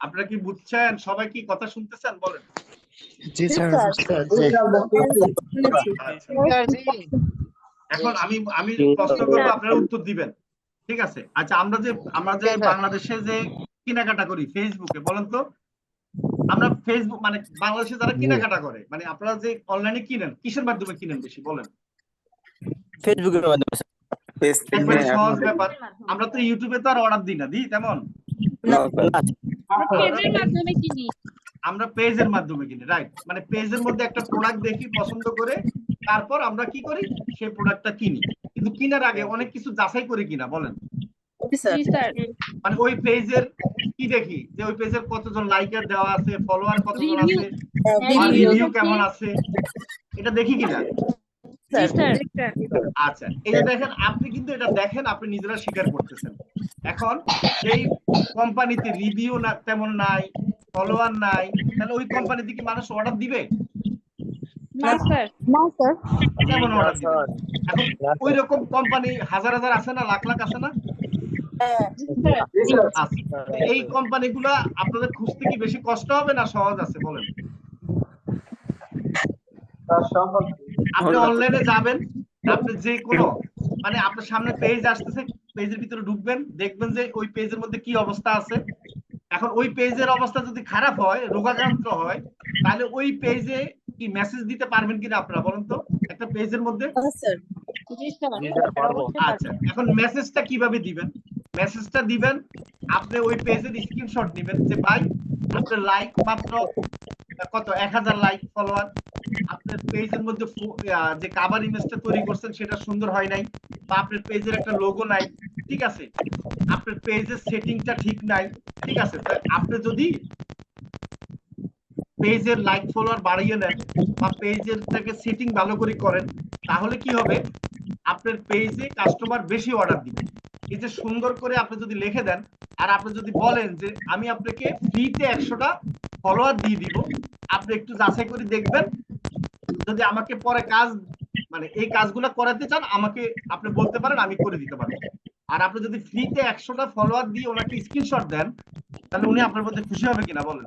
আপনারা কি বুঝছেন? সবাই কি কথা শুনতেছেন? বলেন। জি স্যার। এখন আমি প্রশ্ন করবো, আপনারা উত্তর দিবেন। ঠিক আছে? আচ্ছা, আমরা যে বাংলাদেশে যে কেনাকাটা করি ফেসবুকে, বলেন তো, আমরা ফেসবুক মানে বাংলাদেশে যারা কেনাকাটা করে, মানে আপনারা যে অনলাইনে কিনেন, কিসের মাধ্যমে কিনেন বেশি বলেন? ফেসবুকের মাধ্যমে একবারে সহজ ব্যাপার। আমরা তো ইউটিউবে তো আর অর্ডার দিই না, দিই তেমন? আমরা পেজের মাধ্যমে কিনি, রাইট? মানে পেজের মধ্যে একটা প্রোডাক্ট দেখি, পছন্দ করে, তারপর আমরা কি করি, সেই প্রোডাক্টটা কিনি। কিন্তু কেনার আগে অনেক কিছু যাচাই করে কিনা, বলেন। মানে ওই পেজের কি দেখি, যে ওই পেজের কতজন লাইকার দেওয়া আছে, ফলোয়ার কতজন আছে, রিভিউ কেমন আছে, এটা দেখি কিনা। আচ্ছা, এই যে দেখেন, আপনি কিন্তু এটা দেখেন, আপনি নিজেরা স্বীকার করতেছেন। এখন সেই কোম্পানিতে রিভিউ না তেমন নাই, ফলোয়ার নাই, তাহলে ওই কোম্পানিতে কি মানুষ অর্ডার দিবে? কেমন অর্ডার দিবে? এখন ওই রকম কোম্পানি হাজার হাজার আছে না, লাখ লাখ আছে না? আছে। এই কোম্পানিগুলা আপনাদের খুঁজতে কি বেশি কষ্ট হবে না সহজ আছে, বলেন? আপনি অনলাইনে যাবেন, আপনি যে কোনো মানে আপনার সামনে পেজ আসতেছে, পেজের ভিতরে ঢুকবেন, দেখবেন যে ওই পেজের মধ্যে কি অবস্থা আছে। এখন ওই পেজের অবস্থা যদি খারাপ হয়, রোগাক্রান্ত হয়, তাহলে ওই পেজে কি মেসেজ দিতে পারবেন কিনা আপনারা বলেন তো, একটা পেজের মধ্যে? আচ্ছা, এখন মেসেজটা কিভাবে দিবেন? মেসেজটা দিবেন, আপনি ওই পেজের স্ক্রিনশট নেবেন, যে ভাই আপনার লাইক মাত্র কত 1000 লাইক, ফলোয়ার, আপনার পেজের মধ্যে যে কভার ইমেজটা তৈরি করছেন সেটা সুন্দর হয় নাই, বা আপনার পেজের একটা লোগো নাই, ঠিক আছে, আপনার পেজের সেটিংটা ঠিক নাই, ঠিক আছে। আপনি যদি পেজের লাইক ফলোয়ার বাড়িয়ে নেন বা পেজের থেকে সেটিং ভালো করে করেন, তাহলে কি হবে, আপনার পেজে কাস্টমার বেশি অর্ডার দিবে। এই যে সুন্দর করে আপনি যদি লিখে দেন, আর আপনি যদি বলেন যে আমি আপনাকে ফ্রিতে 100টা ফলোয়ার দিয়ে দিব, আপনি একটু যাচাই করে দেখবেন, যদি আমাকে পরে কাজ মানে এই কাজগুলো করাতে চান, আমাকে আপনি বলতে পারেন, আমি করে দিতে পারবো। আর আপনি যদি ফ্রিতে 100টা ফলোয়ার দিয়ে ওনাকে স্ক্রিনশট দেন, তাহলে উনি আপনার মধ্যে খুশি হবে কিনা বলেন?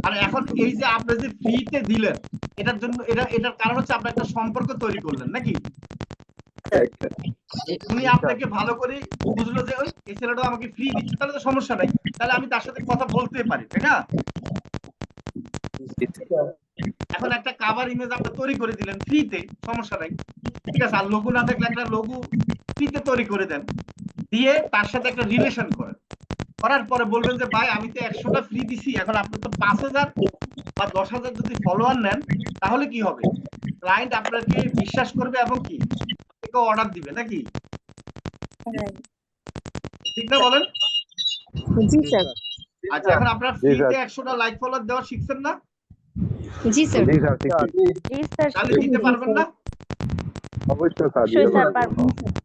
আর এখন এই যে আপনি যে ফ্রিতে দিলেন, এটার জন্য এটার কারণ হচ্ছে আপনি একটা সম্পর্ক তৈরি করলেন নাকি? উনি আপনাকে ভালো করে বুঝলো যে ওই এই ছেলেটা আমাকে ফ্রি দিচ্ছে, তাহলে তো সমস্যা নাই, তাহলে আমি তার সাথে কথা বলতে পারি, তাই না? এখন একটা কভার ইমেজ আপনি তৈরি করে দিলেন ফ্রিতে, সমস্যা নাই, ঠিক আছে। আর লোগো না থাকলে একটা লোগো ফ্রিতে তৈরি করে দেন, দিয়ে তার সাথে একটা রিলেশন করেন, করার পরে বলবেন যে ভাই আমি তো 100টা ফ্রি দিছি, এখন আপনি তো 5000 বা 10,000 যদি ফলোয়ার নেন, তাহলে কি হবে, ক্লায়েন্ট আপনাকে বিশ্বাস করবে এবং কি অর্ডার দিবে নাকি? ঠিক না বলেন? জি স্যার। আচ্ছা, এখন আপনারা ফ্রিতে 100টা লাইক ফলোয়ার দেওয়া শিখছেন না? জি স্যার। তাহলে দিতে পারবেন না? অবশ্যই স্যার পারবো।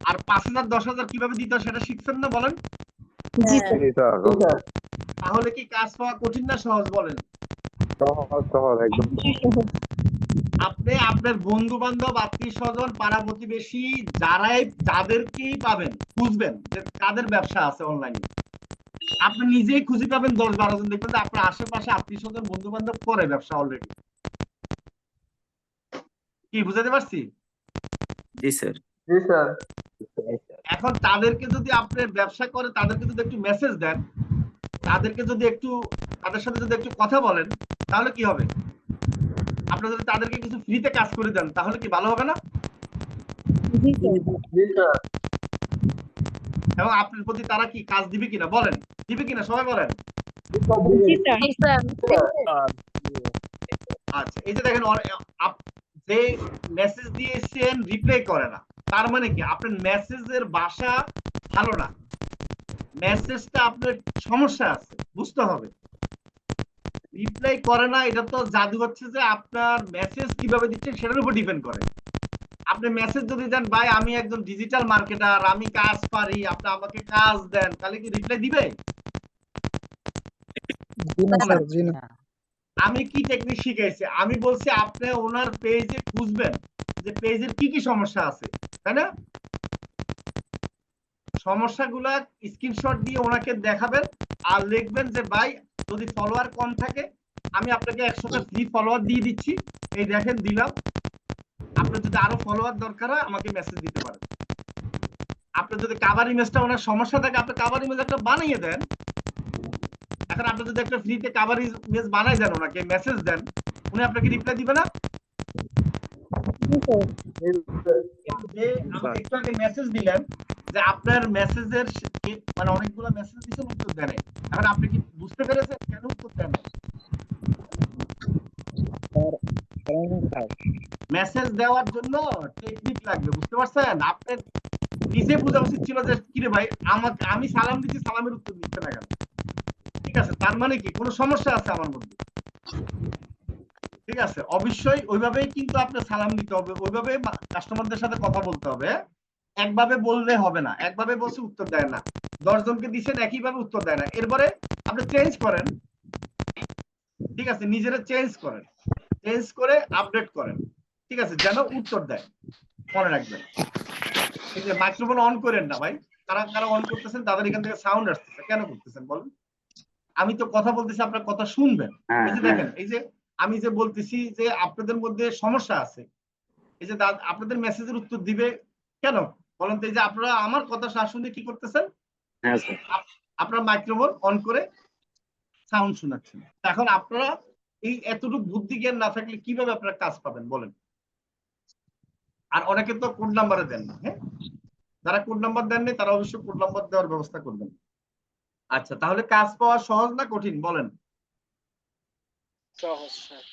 আর 5000 10,000 কিভাবে দিতে হয় সেটা শিখছেন না, বলেন? জি স্যার। তাহলে কি কাজ পাওয়া কঠিন না সহজ বলেন? আপনি আপনার বন্ধু বান্ধব, আত্মীয় স্বজন, পাড়া প্রতিবেশী যাদেরকেই পাবেন, খুঁজবেন যে কাদের ব্যবসা আছে অনলাইনে, আপনি নিজেই খুঁজে পাবেন 10-12 জন, দেখবেন যে আপনার আশেপাশে আত্মীয় স্বজন বন্ধু বান্ধব করে ব্যবসা অলরেডি। কি বুঝাতে পারছি? জি স্যার। এখন তাদেরকে যদি আপনি ব্যবসা করে, তাদেরকে যদি একটু মেসেজ দেন, তাদেরকে যদি একটু তাদের সাথে যদি একটু কথা বলেন, তাহলে কি হবে, আপনি যদি তাদেরকে কিছু ফ্রিতে কাজ করে দেন, তাহলে কি ভালো হবে না? এবং আপনার প্রতি তারা কি কাজ দিবে কিনা বলেন, দিবে কিনা সবাই বলেন? আচ্ছা, এই যে দেখেন, যে মেসেজ দিয়েছেন রিপ্লাই করে না, তার মানে কি আপনার মেসেজের ভাষা ভালো না, মেসেজটা আপনার সমস্যা আছে, বুঝতে হবে। রিপ্লাই করে না, এটা তো জাদু হচ্ছে যে আপনার মেসেজ কিভাবে দিচ্ছেন সেটার উপর ডিপেন্ড করে। আপনি মেসেজ যদি দেন ভাই আমি একজন ডিজিটাল মার্কেটার, আমি কাজ পারি, আপনি আমাকে কাজ দেন, তাহলে কি রিপ্লাই দিবে? আমি কি টেকনিক শিখাইছি, আমি বলছি আপনি ওনার পেজে খুঁজবেন যে পেজের কি কি সমস্যা আছে, তাই না? সমস্যাগুলা স্ক্রিনশট দিয়ে ওনাকে দেখাবেন আর লিখবেন যে ভাই যদি ফলোয়ার কম থাকে আমি আপনাকে 100টা ফ্রি ফলোয়ার দিয়ে দিচ্ছি, এই দেখেন দিলাম, আপনার যদি আরো ফলোয়ার দরকার হয় আমাকে মেসেজ দিতে পারেন। আপনার যদি কাভার ইমেজটা ওনার সমস্যা থাকে আপনি কাভার ইমেজ একটা বানিয়ে দেন। এখন আপনি যদি একটা ফ্রিতে কাভার ইমেজ বানাই দেন ওনাকে মেসেজ দেন, উনি আপনাকে রিপ্লাই দিবে না? জি স্যার। যে আমাকে একটু আগে মেসেজ দিলেন যে আপনার মেসেজের মানে অনেকগুলো মেসেজ দিচ্ছেন উত্তর দেন নাই। এখন আপনি কি বুঝতে পেরেছেন কেন উত্তর দেন নাই? মেসেজ দেওয়ার জন্য টেকনিক লাগবে, বুঝতে পারছেন? আপনার নিজে বোঝা উচিত ছিল যে কিরে ভাই আমাকে আমি সালাম দিচ্ছি সালামের উত্তর দিচ্ছে না কেন। ঠিক আছে, তার মানে কি কোনো সমস্যা আছে আমার মধ্যে। ঠিক আছে, অবশ্যই ওইভাবেই কিন্তু আপনার সালাম দিতে হবে, ওইভাবে কাস্টমারদের সাথে কথা বলতে হবে। একভাবে বললে হবে না, একভাবে বলছে উত্তর দেয় না, 10 জনকে দিচ্ছেন একইভাবে উত্তর দেয় না, এরপরে আপনি চেঞ্জ করেন। ঠিক আছে, নিজেরা চেঞ্জ করেন, চেঞ্জ করে আপডেট করেন। ঠিক আছে, যেন উত্তর দেয়, মনে রাখবেন। এই যে মাইক্রোফোন অন করেন না ভাই, কারা কারা অন করতেছেন তাদের এখান থেকে সাউন্ড আসতেছে, কেন করতেছেন বলেন? আমি তো কথা বলতেছি আপনার কথা শুনবেন। এই যে দেখেন, এই যে আমি যে বলতেছি যে আপনাদের মধ্যে সমস্যা আছে, এই যে আপনাদের মেসেজের উত্তর দিবে কেন বলেন তো? এই যে আপনারা আমার কথা না শুনে কি করতেছেন, আপনারা মাইক্রোফোন অন করে সাউন্ড শোনাচ্ছেন। এখন আপনারা এই এতটুকু বুদ্ধি জ্ঞান না থাকলে কিভাবে আপনারা কাজ পাবেন বলেন? আর অনেকে তো কোড নাম্বারে দেন না। হ্যাঁ, যারা কোড নাম্বার দেননি তারা অবশ্যই কোড নাম্বার দেওয়ার ব্যবস্থা করবেন। আচ্ছা, তাহলে কাজ পাওয়া সহজ না কঠিন বলেন? সহজ স্যার।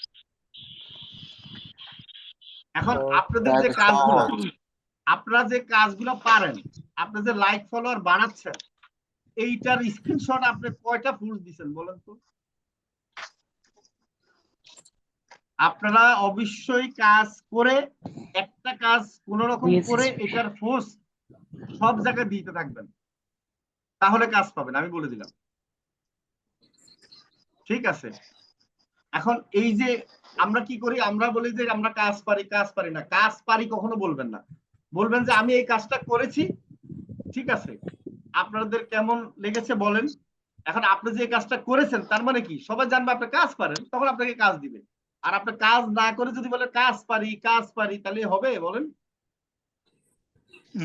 এখন আপনাদের যে কাজগুলো, আপনারা যে কাজগুলো পারেন, আপনি যে লাইক ফলোয়ার বাড়াচ্ছেন, এইটার স্ক্রিনশট আপনি কয়টা পোস্ট দিবেন বলেন তো? আপনারা অবশ্যই কাজ করে একটা কাজ কোন রকম করে এটার ফোর্স সব জায়গায় দিতে থাকবেন, তাহলে কাজ পাবেন, আমি বলে দিলাম। ঠিক আছে, এখন এই যে আমরা কি করি, আমরা বলি যে আমরা কাজ পারি, কাজ পারি না। কাজ পারি কখনো বলবেন না, বলবেন যে আমি এই কাজটা করেছি। ঠিক আছে, আপনাদের কেমন লেগেছে বলেন। এখন আপনি যে কাজটা করেছেন তার মানে কি সবাই জানবে আপনি কাজ পারেন, তখন আপনাকে কাজ দিবে। আর আপনি কাজ না করে যদি বলে কাজ পারি কাজ পারি, তাহলে হবে বলেন?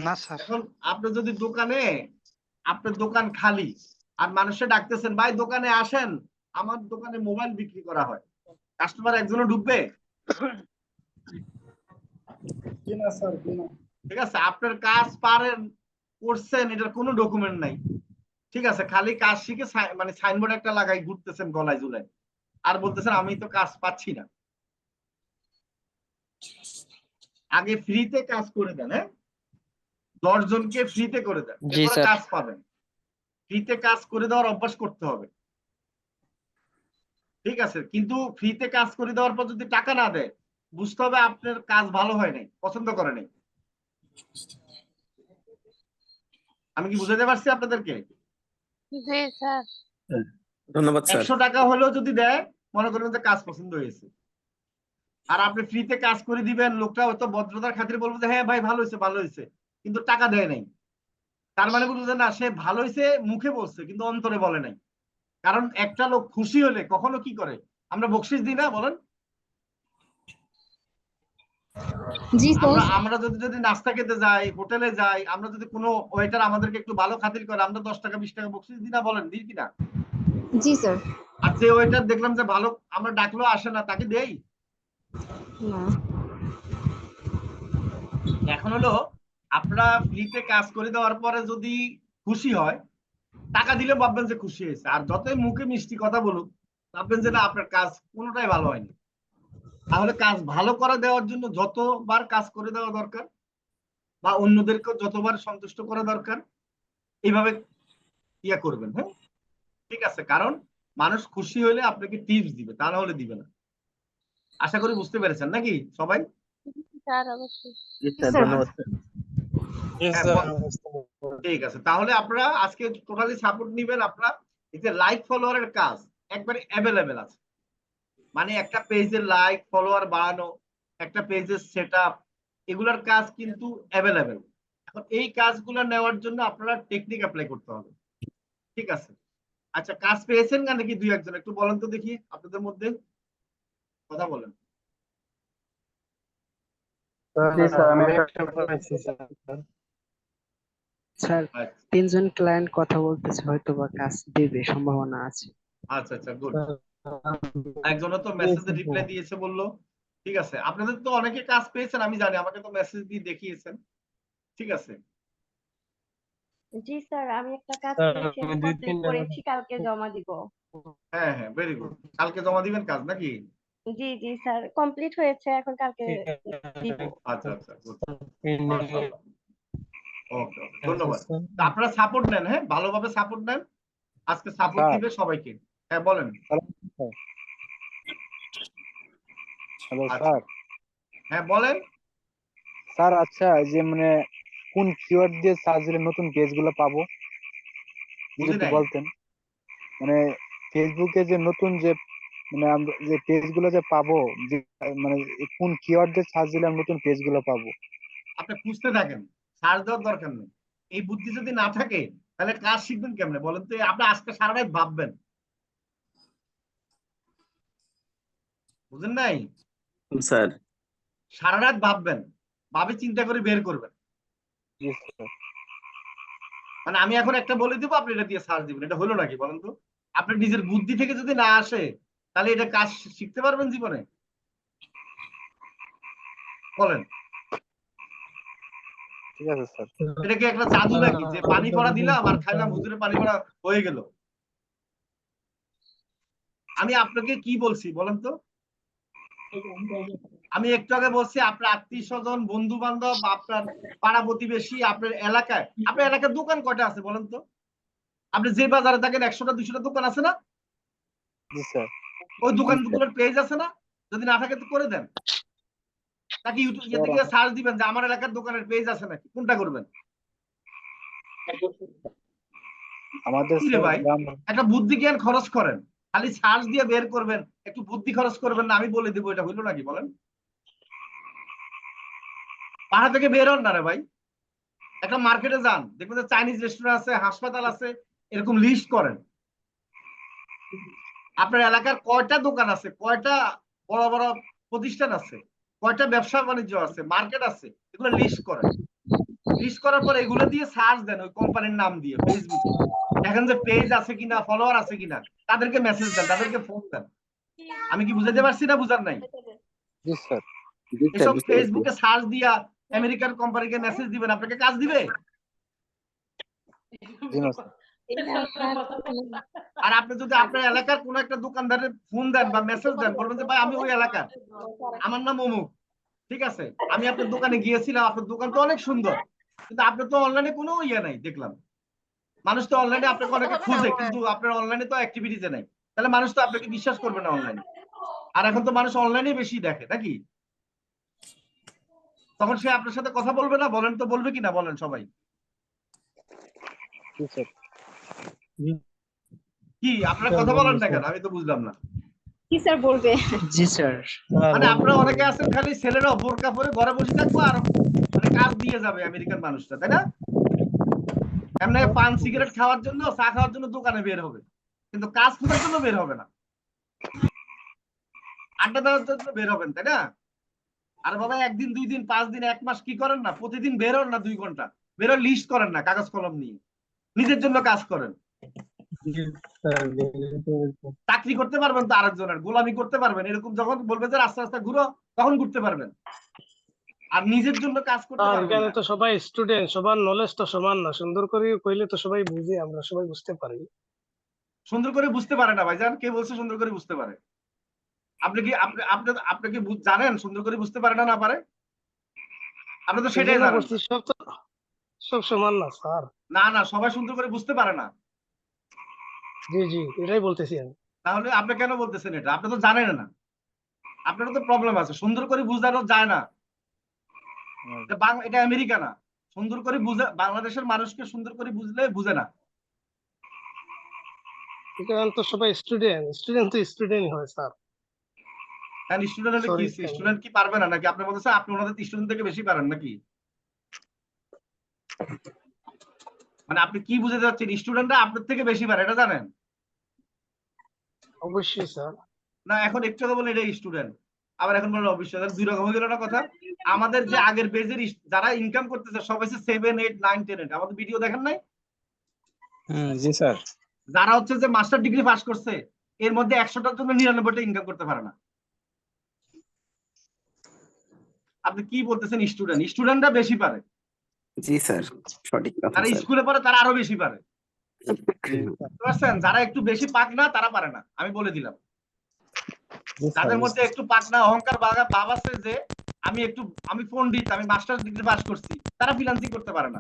না স্যার। এখন আপনি যদি দোকানে, আপনার দোকান খালি আর মানুষে ডাকতেছেন ভাই দোকানে আসেন, আমার দোকানে মোবাইল বিক্রি করা হয়, কাস্টমার একজনও ঢুকবে? ঠিক আছে, আপনার কাজ পারেন করছেন এটার কোনো ডকুমেন্ট নাই। ঠিক আছে, খালি কাজ শিখে মানে সাইনবোর্ড একটা লাগাই ঘুরতেছেন গলায় ঝুলায়, আর বলতেছেন আমি তো কাজ পাচ্ছি না। আগে ফ্রিতে কাজ করে দেন, হ্যাঁ, 10 জনকে ফ্রিতে করে দেন, এরপরে কাজ পাবেন। ফ্রিতে কাজ করে দেওয়ার অভ্যাস করতে হবে। ঠিক আছে, কিন্তু ফ্রিতে কাজ করে দেওয়ার পর যদি টাকা না দেয়, বুঝতে হবে আপনার কাজ ভালো হয় নাই, পছন্দ করে নাই। আমি কি বুঝাতে পারছি আপনাদেরকে? জি স্যার। ধন্যবাদ স্যার। 100 টাকা হলেও যদি দেয়, মনে করবেন যে কাজ পছন্দ হয়েছে। আর আপনি ফ্রিতে কাজ করে দিবেন, লোকটা হয়তো ভদ্রতার খাতিরে বলবো যে হ্যাঁ ভাই ভালো হয়েছে ভালো হয়েছে, কিন্তু টাকা দেয় নাই, তার মানে বলবো যে না সে ভালো হয়েছে মুখে বলছে কিন্তু অন্তরে বলে নাই। কারণ একটা লোক খুশি হলে কখনো কি করে, আমরা বকশিস দিই না বলেন? জি আমরা স্যার। আমরা যদি যদি নাস্তা খেতে যাই, হোটেলে যাই, আমরা যদি কোনো ওয়েটার আমাদেরকে একটু ভালো খাতির করে, আমরা 10 টাকা 20 টাকা বকশিস দিই না বলেন? দিই কিনা? জি স্যার। আর যে ওয়েটার দেখলাম যে ভালো, আমরা ডাকলেও আসে না, তাকে দেই? না। এখন হলো আপনারা ফ্রিতে কাজ করে দেওয়ার পরে যদি খুশি হয়, টাকা দিলে ভাববেন যে খুশি হয়েছে, আর যতই মুখে মিষ্টি কথা বলুক ভাববেন যে না আপনার কাজ কোনোটাই ভালো হয়নি। তাহলে কাজ ভালো করে দেওয়ার জন্য যতবার কাজ করে দেওয়া দরকার বা অন্যদেরকে যতবার সন্তুষ্ট করা দরকার, এইভাবে ইয়া করবেন। হ্যাঁ, ঠিক আছে, কারণ মানুষ খুশি হলে আপনাকে টিপস দিবে, তা না হলে দিবে না। আশা করি বুঝতে পেরেছেন নাকি সবাই? স্যার অবশ্যই। জি স্যার, স্যার। ধন্যবাদ স্যার। হ্যাঁ, ঠিক আছে, তাহলে আপনারা আজকে টোটালি সাপোর্ট নিবেন। আপনারা এই যে লাইক ফলোয়ারের কাজ একবারে অ্যাভেলেবেল আছে, মানে একটা পেজের লাইক ফলোয়ার বাড়ানো, একটা পেজের সেটআপ, এগুলার কাজ কিন্তু অ্যাভেলেবেল। এখন এই কাজগুলো নেওয়ার জন্য আপনারা টেকনিক অ্যাপ্লাই করতে হবে, ঠিক আছে? আচ্ছা, কাজ পেয়েছেন না নাকি দুই একজন? একটু বলেন তো দেখি, আপনাদের মধ্যে কথা বলেন। জি স্যার, আমি একটা করেছি স্যার। স্যার আচ্ছা 3 জন ক্লায়েন্ট কথা বলতেছে, হয়তো বা কাজ দেবে, সম্ভাবনা আছে। আচ্ছা আচ্ছা, গুড। স্যার, একজনও তো মেসেজে রিপ্লাই দিয়েছে বললো, ঠিক আছে। আপনাদের তো অনেকে কাজ পেয়েছেন আমি জানি, আমাকে তো মেসেজ দিয়ে দেখিয়েছেন, ঠিক আছে। জি স্যার, আমি একটা কাজ স্যার, পেয়েছি, আমি আমি দুই কমপ্লিট তিনটা করেছি, কালকে জমা দিব। হ্যাঁ হ্যাঁ, ভেরি গুড। কালকে জমা দিবেন কাজ নাকি? জি জি স্যার, কমপ্লিট হয়েছে, এখন কালকে দিব। আচ্ছা আচ্ছা, গুড, পেন্ডিং মাশাআল্লাহ। ওকে ওকে, আছে ধন্যবাদ। স্যার। তা আপনারা সাপোর্ট নেন, হ্যাঁ, ভালোভাবে সাপোর্ট নেন। আজকে সাপোর্ট স্যার, দিবে সবাইকে। হ্যাঁ বলেন। হ্যালো আচ্ছা, স্যার। হ্যাঁ বলেন। স্যার আচ্ছা, এই যে মানে কোন কিওয়ার্ড দিয়ে সার্চ দিলে নতুন পেজ গুলো পাবো, যদি বুঝি একটু নাই। বলতেন। মানে ফেসবুকে যে নতুন যে মানে আমরা যে পেজ গুলো যে পাবো, যে মানে কোন কিওয়ার্ড দিয়ে সার্চ দিলে আমরা নতুন পেজ গুলো পাবো। আপনি খুঁজতে থাকেন, সার্চ দেওয়ার দরকার নেই। এই বুদ্ধি যদি না থাকে তাহলে কাজ শিখবেন কেমনে বলেন তো? আপনি আজকে সারা রাত ভাববেন, বুঝেন নাই? স্যার। সারা রাত ভাববেন, ভাবে চিন্তা করে বের করবেন। জি স্যার। মানে আমি এখন একটা বলে দিব, আপনি এটা দিয়ে সার্চ দিবেন, এটা হলো নাকি বলেন তো? আপনার নিজের বুদ্ধি থেকে যদি না আসে তাহলে এটা কাজ শিখতে পারবেন জীবনে? বলেন। ঠিক আছে স্যার। এটা কি একটা জাদু নাকি যে পানি পড়া দিলাম আর খাইলাম, হুজুরে পানি পড়া হয়ে গেল? আমি আপনাকে কি বলছি বলেন তো? আমি একটু আগে বলছি আপনার আত্মীয় স্বজন, বন্ধু বান্ধব, আপনার পাড়া প্রতিবেশী, আপনার এলাকায়, আপনার এলাকার দোকান কয়টা আছে বলেন তো? আপনি যে বাজারে থাকেন 100টা 200টা দোকান আছে না? জি স্যার। ওই দোকানগুলোর পেজ আছে না? যদি না থাকে তো করে দেন। নাকি ইউটিউব স্যার, থেকে সার্চ দিবেন যে আমার এলাকার দোকানের পেজ আছে নাকি? কোনটা করবেন? আমাদের কি রে স্যার ভাই, গ্রাম। একটা বুদ্ধি জ্ঞান খরচ করেন, খালি সার্চ দিয়ে বের করবেন, একটু বুদ্ধি খরচ করবেন না? আমি বলে দেবো, এটা হইলো নাকি বলেন? পাড়া থেকে বের হন না রে ভাই, একটা মার্কেটে যান, দেখবেন যে চাইনিজ রেস্টুরেন্ট আছে, হাসপাতাল আছে, এরকম লিস্ট করেন। আপনার এলাকার কয়টা দোকান আছে, কয়টা বড় বড় প্রতিষ্ঠান আছে, কয়টা ব্যবসা বাণিজ্য আছে, মার্কেট আছে, এগুলো লিস্ট করেন। লিস্ট করার পর এগুলো দিয়ে সার্চ দেন, ওই কোম্পানির নাম দিয়ে ফেসবুকে দেখেন যে পেজ আছে কিনা, ফলোয়ার আছে কিনা, তাদেরকে মেসেজ দেন, তাদেরকে ফোন দেন। আমি কি বুঝাতে পারছি না বুঝার নাই? জি স্যার। এসব ফেসবুকে সার্চ দিয়া আমেরিকান কোম্পানিকে মেসেজ দিবেন, আপনাকে কাজ দিবে? জি না স্যার। না স্যার, আর আপনি যদি আপনার এলাকার কোন একটা দোকানদারের ফোন দেন বা মেসেজ দেন, বলবেন যে ভাই আমি ওই এলাকার, আমার নাম অমুক, ঠিক আছে, আমি আপনার দোকানে গিয়েছিলাম, আপনার দোকান তো অনেক সুন্দর, কিন্তু আপনার তো অনলাইনে কোনো ইয়ে নাই দেখলাম। মানুষ তো অনলাইনে আপনাকে অনেকে খুঁজে, কিন্তু আপনার অনলাইনে তো অ্যাক্টিভিটিতে নাই, তাহলে মানুষ তো আপনাকে বিশ্বাস করবে না অনলাইনে। আর এখন তো মানুষ অনলাইনে বেশি দেখে নাকি? তখন সে আপনার সাথে কথা বলবে না? বলেন তো, বলবে কিনা বলেন সবাই? জি স্যার। কি আপনারা কথা বলেন না কেন? আমি তো বুঝলাম না। কি স্যার বলবে? জি স্যার। মানে আপনারা অনেকে আছেন খালি ছেলেরা বোরকা পরে ঘরে বসে থাকবো আর মানে কাজ দিয়ে যাবে আমেরিকান মানুষটা, তাই না? এমনি পান সিগারেট খাওয়ার জন্য, চা খাওয়ার জন্য দোকানে বের হবে, কিন্তু কাজ খোঁজার জন্য বের হবে না, আড্ডা দেওয়ার জন্য বের হবেন, তাই না? আর বাবা একদিন 2 দিন 5 দিন 1 মাস কি করেন না, প্রতিদিন বের হন না, 2 ঘন্টা বের হন, লিস্ট করেন না কাগজ কলম নিয়ে, নিজের জন্য কাজ করেন। জি স্যার। চাকরি করতে পারবেন তো আরেকজনের, গোলামি করতে পারবেন, এরকম যখন বলবে যে রাস্তা রাস্তা ঘুরো তখন ঘুরতে পারবেন, আর নিজের জন্য কাজ করতে আর পারবেন এখানে না। তো সবাই স্টুডেন্ট, সবার নলেজ তো সমান না। সুন্দর করে কইলে তো সবাই বুঝে, আমরা সবাই বুঝতে পারি। সুন্দর করে বুঝতে পারে না ভাইজান, কে বলছে সুন্দর করে বুঝতে পারে? আপনি কি আপনি কি জানেন সুন্দর করে বুঝতে পারে না না পারে? আপনি তো এই সেটাই জন্য জানেন বলছি না। সব তো সব সমান না স্যার। না না, সবাই সুন্দর করে বুঝতে পারে না। জি জি, এটাই বলতেছি আমি। তাহলে আপনি কেন বলতেছেন এটা? আপনি তো জানেন না, আপনারও তো প্রবলেম আছে, সুন্দর করে বুঝানো যায় না। এটা আমেরিকা না, সুন্দর করে বুঝে বাংলাদেশের মানুষকে সুন্দর করে বুঝলে বুঝে না। এখানে তো সবাই স্টুডেন্ট, স্টুডেন্ট তো স্টুডেন্ট হয় স্যার। হ্যাঁ, স্টুডেন্ট হলে কি, সরি। স্টুডেন্ট কি পারবে না নাকি? আপনি বলতেছেন আপনি ওনাদের স্টুডেন্ট থেকে বেশি পারেন নাকি? মানে আপনি কি বুঝতে যাচ্ছেন? স্টুডেন্টরা আপনার থেকে বেশি পারে, এটা জানেন অবশ্যই স্যার। না? এখন একটু আগে বলে এটা স্টুডেন্ট, আবার এখন বলে অবশ্যই, দুই রকম হয়ে গেল না কথা? আমাদের যে আগের বেজের যারা ইনকাম করতেছে সব হচ্ছে 7, 8, 9, 10 আমাদের ভিডিও দেখেন নাই? জি স্যার। যারা হচ্ছে যে মাস্টার ডিগ্রি পাস করছে এর মধ্যে 100টার জন্য 99টা ইনকাম করতে পারে না। আপনি কি বলতেছেন? স্টুডেন্টরা বেশি পারে। জি স্যার, সঠিক কথা যারা স্যার। স্কুলে পড়ে তারা আরো বেশি পারে, বুঝতে পারছেন? যারা একটু বেশি পাক না তারা পারে না, আমি বলে দিলাম। তাদের মধ্যে একটু পাক না অহংকার ভাব আছে যে আমি পণ্ডিত, আমি মাস্টার্স ডিগ্রি পাস করছি, তারা ফ্রিল্যান্সিং করতে পারে না।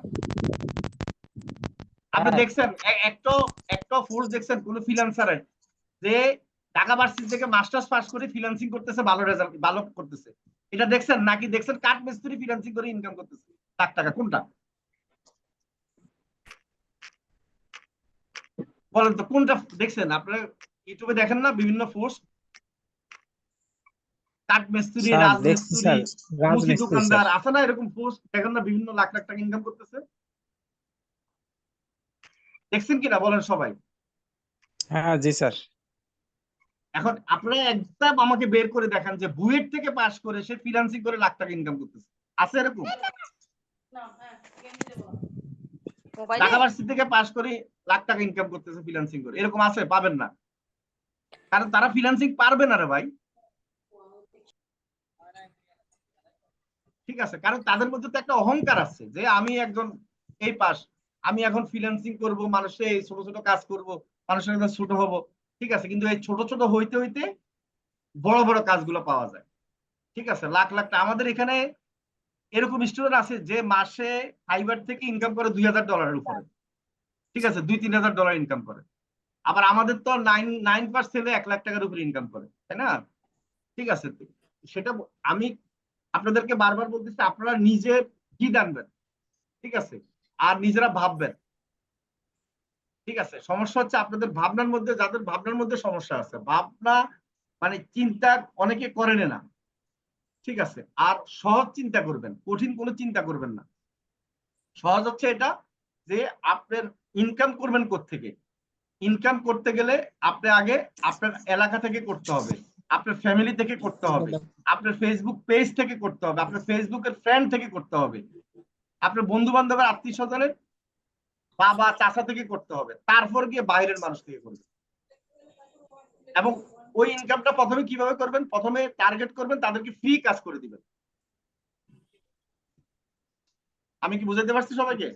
আপনি দেখছেন একটা ফোর্স দেখছেন কোন ফ্রিল্যান্সারে যে ঢাকা ভার্সিটি থেকে মাস্টার্স পাস করে ফ্রিল্যান্সিং করতেছে, ভালো রেজাল্ট ভালো করতেছে, এটা দেখছেন? নাকি দেখছেন কাঠ মিস্ত্রি ফ্রিল্যান্সিং করে ইনকাম করতেছে লাখ টাকা? কোনটা বলেন তো, কোনটা দেখছেন? আপনারা ইউটিউবে দেখেন না বিভিন্ন ফোর্স? কাঠ মিস্ত্রি, রাজমিস্ত্রি, মুদি দোকানদার আছে না, এরকম ফোর্স দেখেন না? বিভিন্ন লাখ লাখ টাকা ইনকাম করতেছে, দেখছেন কিনা বলেন সবাই? হ্যাঁ জি স্যার। এখন আপনারা একদম আমাকে বের করে দেখান যে বুয়েট থেকে পাস করে সে ফ্রিল্যান্সিং করে লাখ টাকা ইনকাম করতেছে, আছে এরকম? ঢাকা ভার্সিটি থেকে পাস করে লাখ টাকা ইনকাম করতেছে ফ্রিল্যান্সিং করে, এরকম আছে? পাবেন না, কারণ তারা ফ্রিল্যান্সিং পারবে না রে ভাই। ঠিক আছে, কারণ তাদের মধ্যে তো একটা অহংকার আছে যে আমি একজন এই পাস, আমি এখন ফ্রিল্যান্সিং করব, মানুষের এই ছোট ছোট কাজ করব, মানুষের কাছে ছোট হব। ঠিক আছে, কিন্তু এই ছোট ছোট হইতে হইতে বড় বড় কাজগুলো পাওয়া যায়। ঠিক আছে, লাখ লাখ টাকা। আমাদের এখানে এরকম স্টুডেন্ট আছে যে মাসে ফাইবার থেকে ইনকাম করে $2000 উপরে। ঠিক আছে, $2-3,000 ইনকাম করে। আবার আমাদের তো 9 ছেলে 1 লাখ টাকার উপরে ইনকাম করে, তাই না? ঠিক আছে, সেটা আমি আপনাদেরকে বারবার বলতেছি, আপনারা নিজে কি জানবেন, ঠিক আছে, আর নিজেরা ভাববেন। ঠিক আছে, সমস্যা হচ্ছে আপনাদের ভাবনার মধ্যে, যাদের ভাবনার মধ্যে সমস্যা আছে, ভাবনা মানে চিন্তা অনেকে করেন না। ঠিক আছে, আর সহজ চিন্তা করবেন, কঠিন কোনো চিন্তা করবেন না। সহজ হচ্ছে এটা যে আপনার ইনকাম করবেন কোত্থেকে। ইনকাম করতে গেলে আপনি আগে আপনার এলাকা থেকে করতে হবে, আপনার ফ্যামিলি থেকে করতে হবে, আপনার ফেসবুক পেজ থেকে করতে হবে, আপনার ফেসবুকের ফ্রেন্ড থেকে করতে হবে, আপনার বন্ধু বান্ধবের আত্মীয় স্বজনের বাবা চাচা থেকে করতে হবে, তারপর গিয়ে বাইরের মানুষ থেকে করবে। এবং ওই ইনকামটা প্রথমে কিভাবে করবেন? প্রথমে টার্গেট করবেন, তাদেরকে ফ্রি কাজ করে দিবেন। আমি কি বুঝাতে পারছি সবাইকে?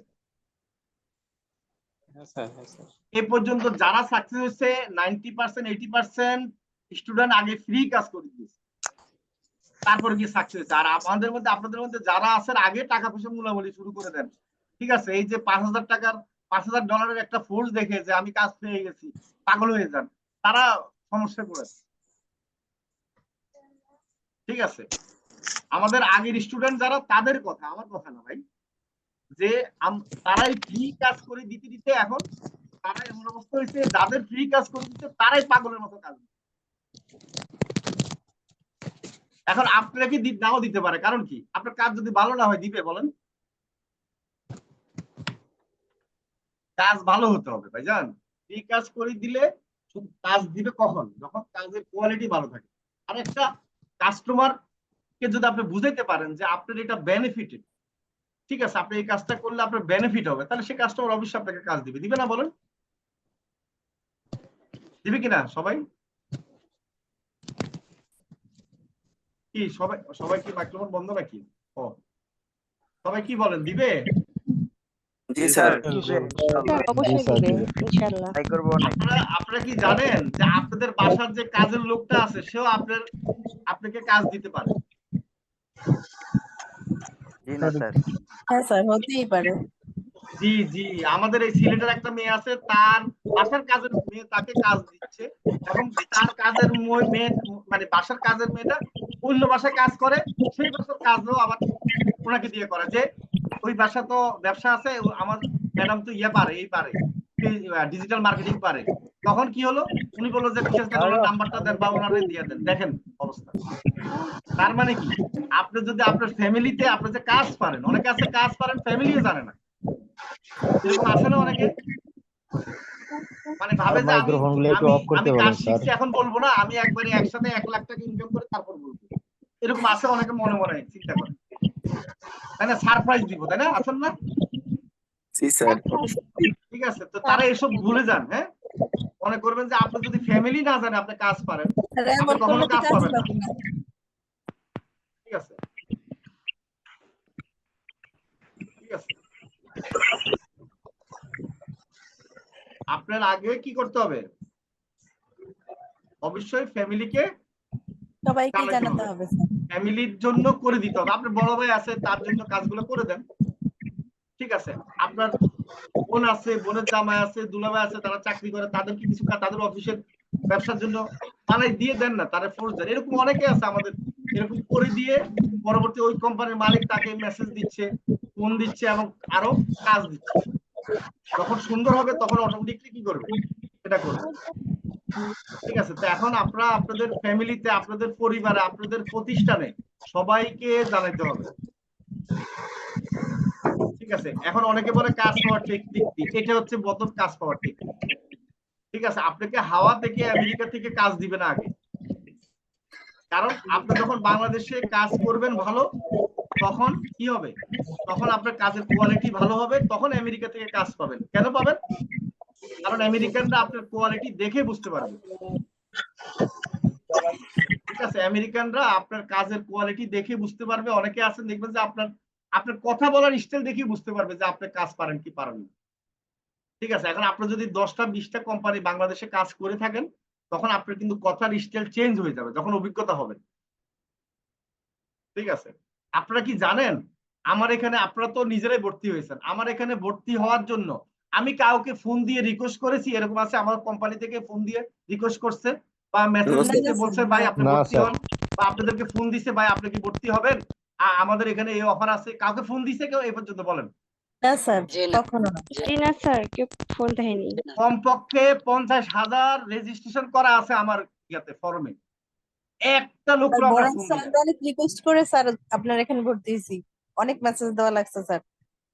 এই পর্যন্ত যারা সাকসেস হয়েছে 90%, 80% স্টুডেন্ট আগে ফ্রি কাজ করে দিয়েছে, তারপর গিয়ে সাকসেস হয়েছে। আর আমাদের মধ্যে, আপনাদের মধ্যে যারা আছেন আগে টাকা পয়সা মূলামূলি শুরু করে দেন। ঠিক আছে, এই যে $5,000 একটা ফোর্স দেখে যে আমি কাজ পেয়ে গেছি, পাগল হয়ে যান, তারা সমস্যা পড়েছে। ঠিক আছে, আমাদের আগের স্টুডেন্ট যারা, তাদের কথা, আমার কথা না ভাই, যে তারাই ফ্রি কাজ করে দিতে দিতে এখন তারা এমন অবস্থা হয়েছে, যাদের ফ্রি কাজ করে দিতে তারাই পাগলের মতো কাজ। এখন আপনাকে নাও দিতে পারে, কারণ কি? আপনার কাজ যদি ভালো না হয় দিবে বলেন? কাজ ভালো হতে হবে ভাইজান। ফ্রি কাজ করে দিলে কাজ দিবে কখন? যখন কাজের কোয়ালিটি ভালো থাকে। আর একটা কাস্টমার কে যদি আপনি বুঝাইতে পারেন যে আপনার এটা বেনিফিটেড, ঠিক আছে, আপনি এই কাজটা করলে আপনার বেনিফিট হবে, তাহলে সেই কাস্টমার অবশ্যই আপনাকে কাজ দিবে। দিবে না বলেন? দিবে কিনা সবাই? কি সবাই কি মাইক্রোফোন বন্ধ নাকি? ও, সবাই কি বলেন, দিবে? জি স্যার। অবশ্যই দিবে ইনশাআল্লাহ। আপনারা কি জানেন যে আপনাদের বাসার যে কাজের লোকটা আছে সেও আপনাকে কাজ দিতে পারে? হ্যাঁ স্যার, হতেই পারে। জি জি, আমাদের এই সিলেটের একটা মেয়ে আছে, তার বাসার কাজের মেয়ে তাকে কাজ দিচ্ছে, এবং তার কাজের মেয়ে মানে বাসার কাজের মেয়েটা অন্য বাসায় কাজ করে, সেই বাসার কাজও আবার ওনাকে দিয়ে করে। যে ওই বাসা তো ব্যবসা আছে, আমার ম্যাডাম তো পারে, এই পারে ডিজিটাল মার্কেটিং পারে। তখন কি হলো, উনি বললো যে ঠিক আছে ওনার নাম্বারটা দেন বা ওনারে দিয়ে দেন। দেখেন অবস্থা। তার মানে কি, আপনি যদি আপনার ফ্যামিলিতে আপনি যে কাজ পারেন, অনেকে আছে কাজ পারেন ফ্যামিলিও জানে না, এরকম আছে না অনেকে, মানে ভাবে যে আমি আমি কাজ শিখছি এখন বলবো না, আমি একবারে একসাথে 1 লাখ টাকা ইনকাম করে তারপর বলবো। এরকম আছে অনেকে মনে মনে চিন্তা করে, তাই না? সারপ্রাইজ দিব, তাই না? আছেন না? জি স্যার। ঠিক আছে, তো তারা এসব ভুলে যান। হ্যাঁ, মনে করবেন যে আপনি যদি ফ্যামিলি না জানে আপনি কাজ পারেন, আপনি কখনো কাজ পাবেন না। ঠিক আছে, ঠিক আছে। আপনার আগে কি করতে হবে? অবশ্যই ফ্যামিলিকে সবাইকে জানাতে হবে স্যার। ফ্যামিলির জন্য করে দিতে হবে। আপনার বড় ভাই আছে, তার জন্য কাজগুলো করে দেন। ঠিক আছে, আপনার বোন আছে, বোনের জামাই আছে, দুলাভাই আছে, তারা চাকরি করে, তাদেরকে কিছু কাজ তাদের অফিসের ব্যবসার জন্য বানাই দিয়ে দেন না, তারা ফোর্স দেন। এরকম অনেকে আছে আমাদের, এরকম করে দিয়ে পরবর্তী ওই কোম্পানির মালিক তাকে মেসেজ দিচ্ছে, ফোন দিচ্ছে এবং আরো কাজ দিচ্ছে। যখন সুন্দর হবে তখন অটোমেটিকলি কি করবে, এটা করবে। ঠিক আছে, তো এখন আপনারা আপনাদের ফ্যামিলিতে, আপনাদের পরিবারে, আপনাদের প্রতিষ্ঠানে সবাইকে জানাইতে হবে। ঠিক আছে, এখন অনেকে বলে কাজ পাওয়ার টেকনিক, এটা হচ্ছে প্রথম কাজ পাওয়ার টেকনিক। ঠিক আছে, আপনাকে হাওয়া থেকে আমেরিকা থেকে কাজ দিবে না আগে, কারণ আপনি যখন বাংলাদেশে কাজ করবেন ভালো, তখন কি হবে, তখন আপনার কাজের কোয়ালিটি ভালো হবে, তখন আমেরিকা থেকে কাজ পাবেন। কেন পাবেন? কারণ আমেরিকানরা আপনার কোয়ালিটি দেখে বুঝতে পারবে। ঠিক আছে, আমেরিকানরা আপনার কাজের কোয়ালিটি দেখে বুঝতে পারবে। অনেকে আছেন দেখবেন যে আপনার আপনার কথা বলার স্টাইল দেখে বুঝতে পারবে যে আপনি কাজ পারেন কি পারেন না। ঠিক আছে, এখন আপনি যদি 10টা 20টা কোম্পানি বাংলাদেশে কাজ করে থাকেন, তখন আপনার কিন্তু কথার স্টাইল চেঞ্জ হয়ে যাবে যখন অভিজ্ঞতা হবে। ঠিক আছে, আপনারা কি জানেন, আমার এখানে, আপনারা তো নিজেরাই ভর্তি হয়েছেন, আমার এখানে ভর্তি হওয়ার জন্য আমি কাউকে ফোন দিয়ে রিকোয়েস্ট করেছি? এরকম আছে আমার কোম্পানি থেকে ফোন দিয়ে রিকোয়েস্ট করছে বা মেসেজ দিতে বলছে ভাই আপনি ভর্তি হন, বা আপনাদেরকে ফোন দিছে ভাই আপনি কি ভর্তি হবেন, আমাদের এখানে এই অফার আছে? কাউকে ফোন দিছে কেউ এই পর্যন্ত? বলেন। না স্যার, কখনো না। জি না স্যার, কেউ ফোন দেয়নি। কমপক্ষে 50,000 রেজিস্ট্রেশন করা আছে আমার ইয়াতে ফর্মে, একটা লোক স্যার বরং স্যার আমরা অনেক রিকোয়েস্ট করে স্যার আপনার এখানে ভর্তি হয়েছি, অনেক মেসেজ দেওয়া লাগছে স্যার।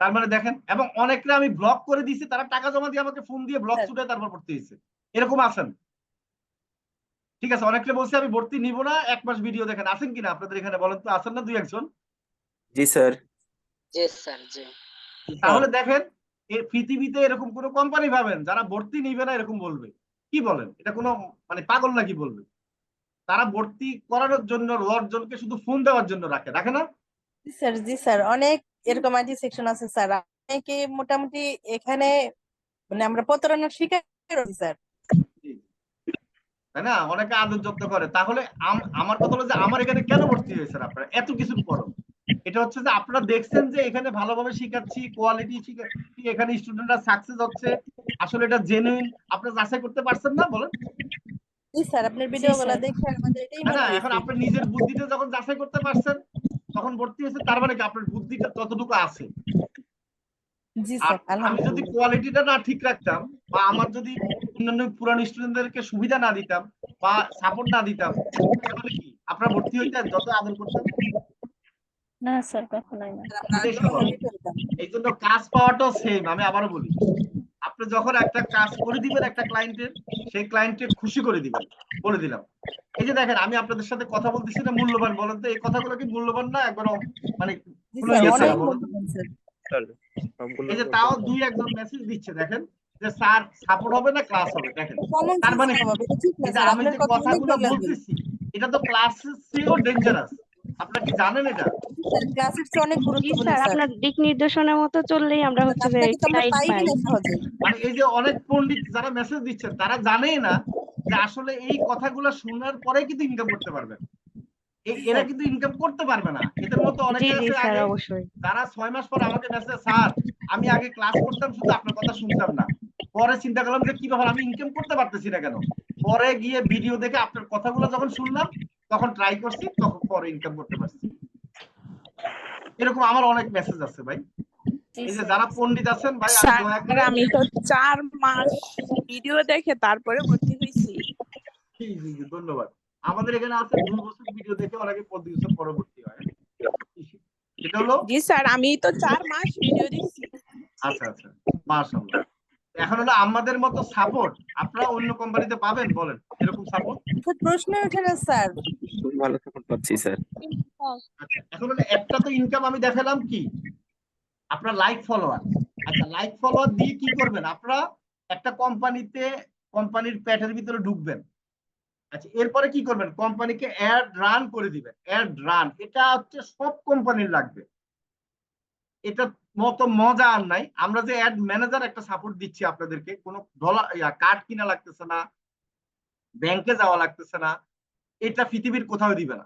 তার মানে দেখেন, এবং অনেকরা আমি ব্লক করে দিয়েছি, তারা টাকা জমা দিয়ে আমাকে ফোন দিয়ে ব্লক ছুটে তারপর ভর্তি হয়েছে। এরকম আছেন? ঠিক আছে, অনেককে বলছে আমি ভর্তি নিব না, 1 মাস ভিডিও দেখেন। আছেন কিনা আপনাদের এখানে বলেন তো, আছেন না 2-1 জন? জি স্যার। জি স্যার। জি, তাহলে দেখেন, এই পৃথিবীতে এরকম কোন কোম্পানি পাবেন যারা ভর্তি নিবে না এরকম বলবে? কি বলেন, এটা কোনো মানে পাগল নাকি বলবে? তারা ভর্তি করানোর জন্য 10 জনকে শুধু ফোন দেওয়ার জন্য রাখে না? জি স্যার। জি স্যার, অনেক এরকম আইডি সেকশন আছে স্যার, অনেকে মোটামুটি এখানে মানে আমরা প্রতারণার শিকার হই স্যার। তাই না, অনেকে আদর যত্ন করে। তাহলে আমার কথা হলো যে আমার এখানে কেন ভর্তি হয়েছেন আপনারা এত কিছুর পরও? এটা হচ্ছে যে আপনারা দেখছেন যে এখানে ভালোভাবে শিখাচ্ছি, কোয়ালিটি শিখাচ্ছি, এখানে স্টুডেন্টরা সাকসেস হচ্ছে, আসলে এটা জেনুইন আপনারা যাচাই করতে পারছেন না? বলেন। জি স্যার, আপনার ভিডিওগুলো দেখে আমাদের এটাই মনে না, হয়েছে। এখন আপনি নিজের বুদ্ধিতে যখন যাচাই করতে পারছেন তখন ভর্তি হয়েছে, তার মানে কি আপনার বুদ্ধিটা ততটুকু আছে। জি আর স্যার, আমি যদি কোয়ালিটিটা না ঠিক রাখতাম, বা আমার যদি অন্যান্য পুরান স্টুডেন্টদেরকে সুবিধা না দিতাম বা সাপোর্ট না দিতাম, তাহলে কি আপনারা ভর্তি হইতেন যত আদর করতেন? না স্যার, কখনোই না। এই জন্য কাজ পাওয়াটাও সেম। আমি আবারও বলি, আপনি যখন একটা কাজ করে দিবেন একটা ক্লায়েন্টের, সেই ক্লায়েন্টকে খুশি করে দিবেন। বলে দিলাম, এই যে দেখেন আমি আপনাদের সাথে কথা বলতেছি না, মূল্যবান বলেন তো, এই কথাগুলো কি মূল্যবান না? একবার মানে এই যে তাও 2-1 জন মেসেজ দিচ্ছে, দেখেন যে স্যার সাপোর্ট হবে না ক্লাস হবে। দেখেন তার মানে আমি যে কথাগুলো বলতেছি এটা তো ক্লাসের চেয়েও ডেঞ্জারাস। আপনারা কি জানেন এটা? ক্লাসের চেয়ে অনেক গুরুত্বপূর্ণ স্যার, আপনার দিক নির্দেশনা মতো চললেই আমরা হচ্ছে যে গাইড পাই। মানে এই যে অনেক পণ্ডিত যারা মেসেজ দিচ্ছেন তারা জানেই না যে আসলে এই কথাগুলো শোনার পরে কিন্তু ইনকাম করতে পারবেন। এরা কিন্তু ইনকাম করতে পারবে না। এদের মতো অনেকে আছে আগে যারা 6 মাস পর আমাকে মেসেজ, স্যার আমি আগে ক্লাস করতাম শুধু আপনার কথা শুনতাম না, পরে চিন্তা করলাম যে কি ব্যাপার আমি ইনকাম করতে পারতেছি না কেন, পরে গিয়ে ভিডিও দেখে আপনার কথাগুলো যখন শুনলাম তখন ট্রাই করছি, তখন পরে ইনকাম করতে পারছি। এরকম আমার অনেক মেসেজ আছে ভাই। এই যে যারা পণ্ডিত আছেন ভাই, আমি তো 4 মাস ভিডিও দেখে তারপরে ভর্তি হয়েছি। ধন্যবাদ। আমাদের এখানে আছে 2 বছর ভিডিও দেখে অনেকে 5 বছর পরবর্তী হয়। এটা হলো জি স্যার, আমি তো 4 মাস ভিডিও দেখছি। আচ্ছা আচ্ছা, মাশাআল্লাহ। এখন হলো আমাদের মতো সাপোর্ট আপনারা অন্য কোম্পানিতে পাবেন, বলেন এরকম সাপোর্ট? প্রশ্ন ওঠে না স্যার। খুব ভালো সাপোর্ট পাচ্ছি স্যার। আচ্ছা, এখন হলো একটা তো ইনকাম আমি দেখালাম কি আপনার লাইক ফলোয়ার। আচ্ছা, লাইক ফলোয়ার দিয়ে কি করবেন আপনারা? একটা কোম্পানিতে কোম্পানির প্যাটের ভিতরে ঢুকবেন। আচ্ছা, এরপরে কি করবেন? কোম্পানিকে অ্যাড রান করে দিবেন। অ্যাড রান এটা হচ্ছে সব কোম্পানির লাগবে, এটা মতো মজা আর নাই। আমরা যে অ্যাড ম্যানেজার একটা সাপোর্ট দিচ্ছি আপনাদেরকে, কোনো ডলার কার্ড কিনা লাগতেছে না, ব্যাংকে যাওয়া লাগতেছে না, এটা পৃথিবীর কোথাও দিবে না।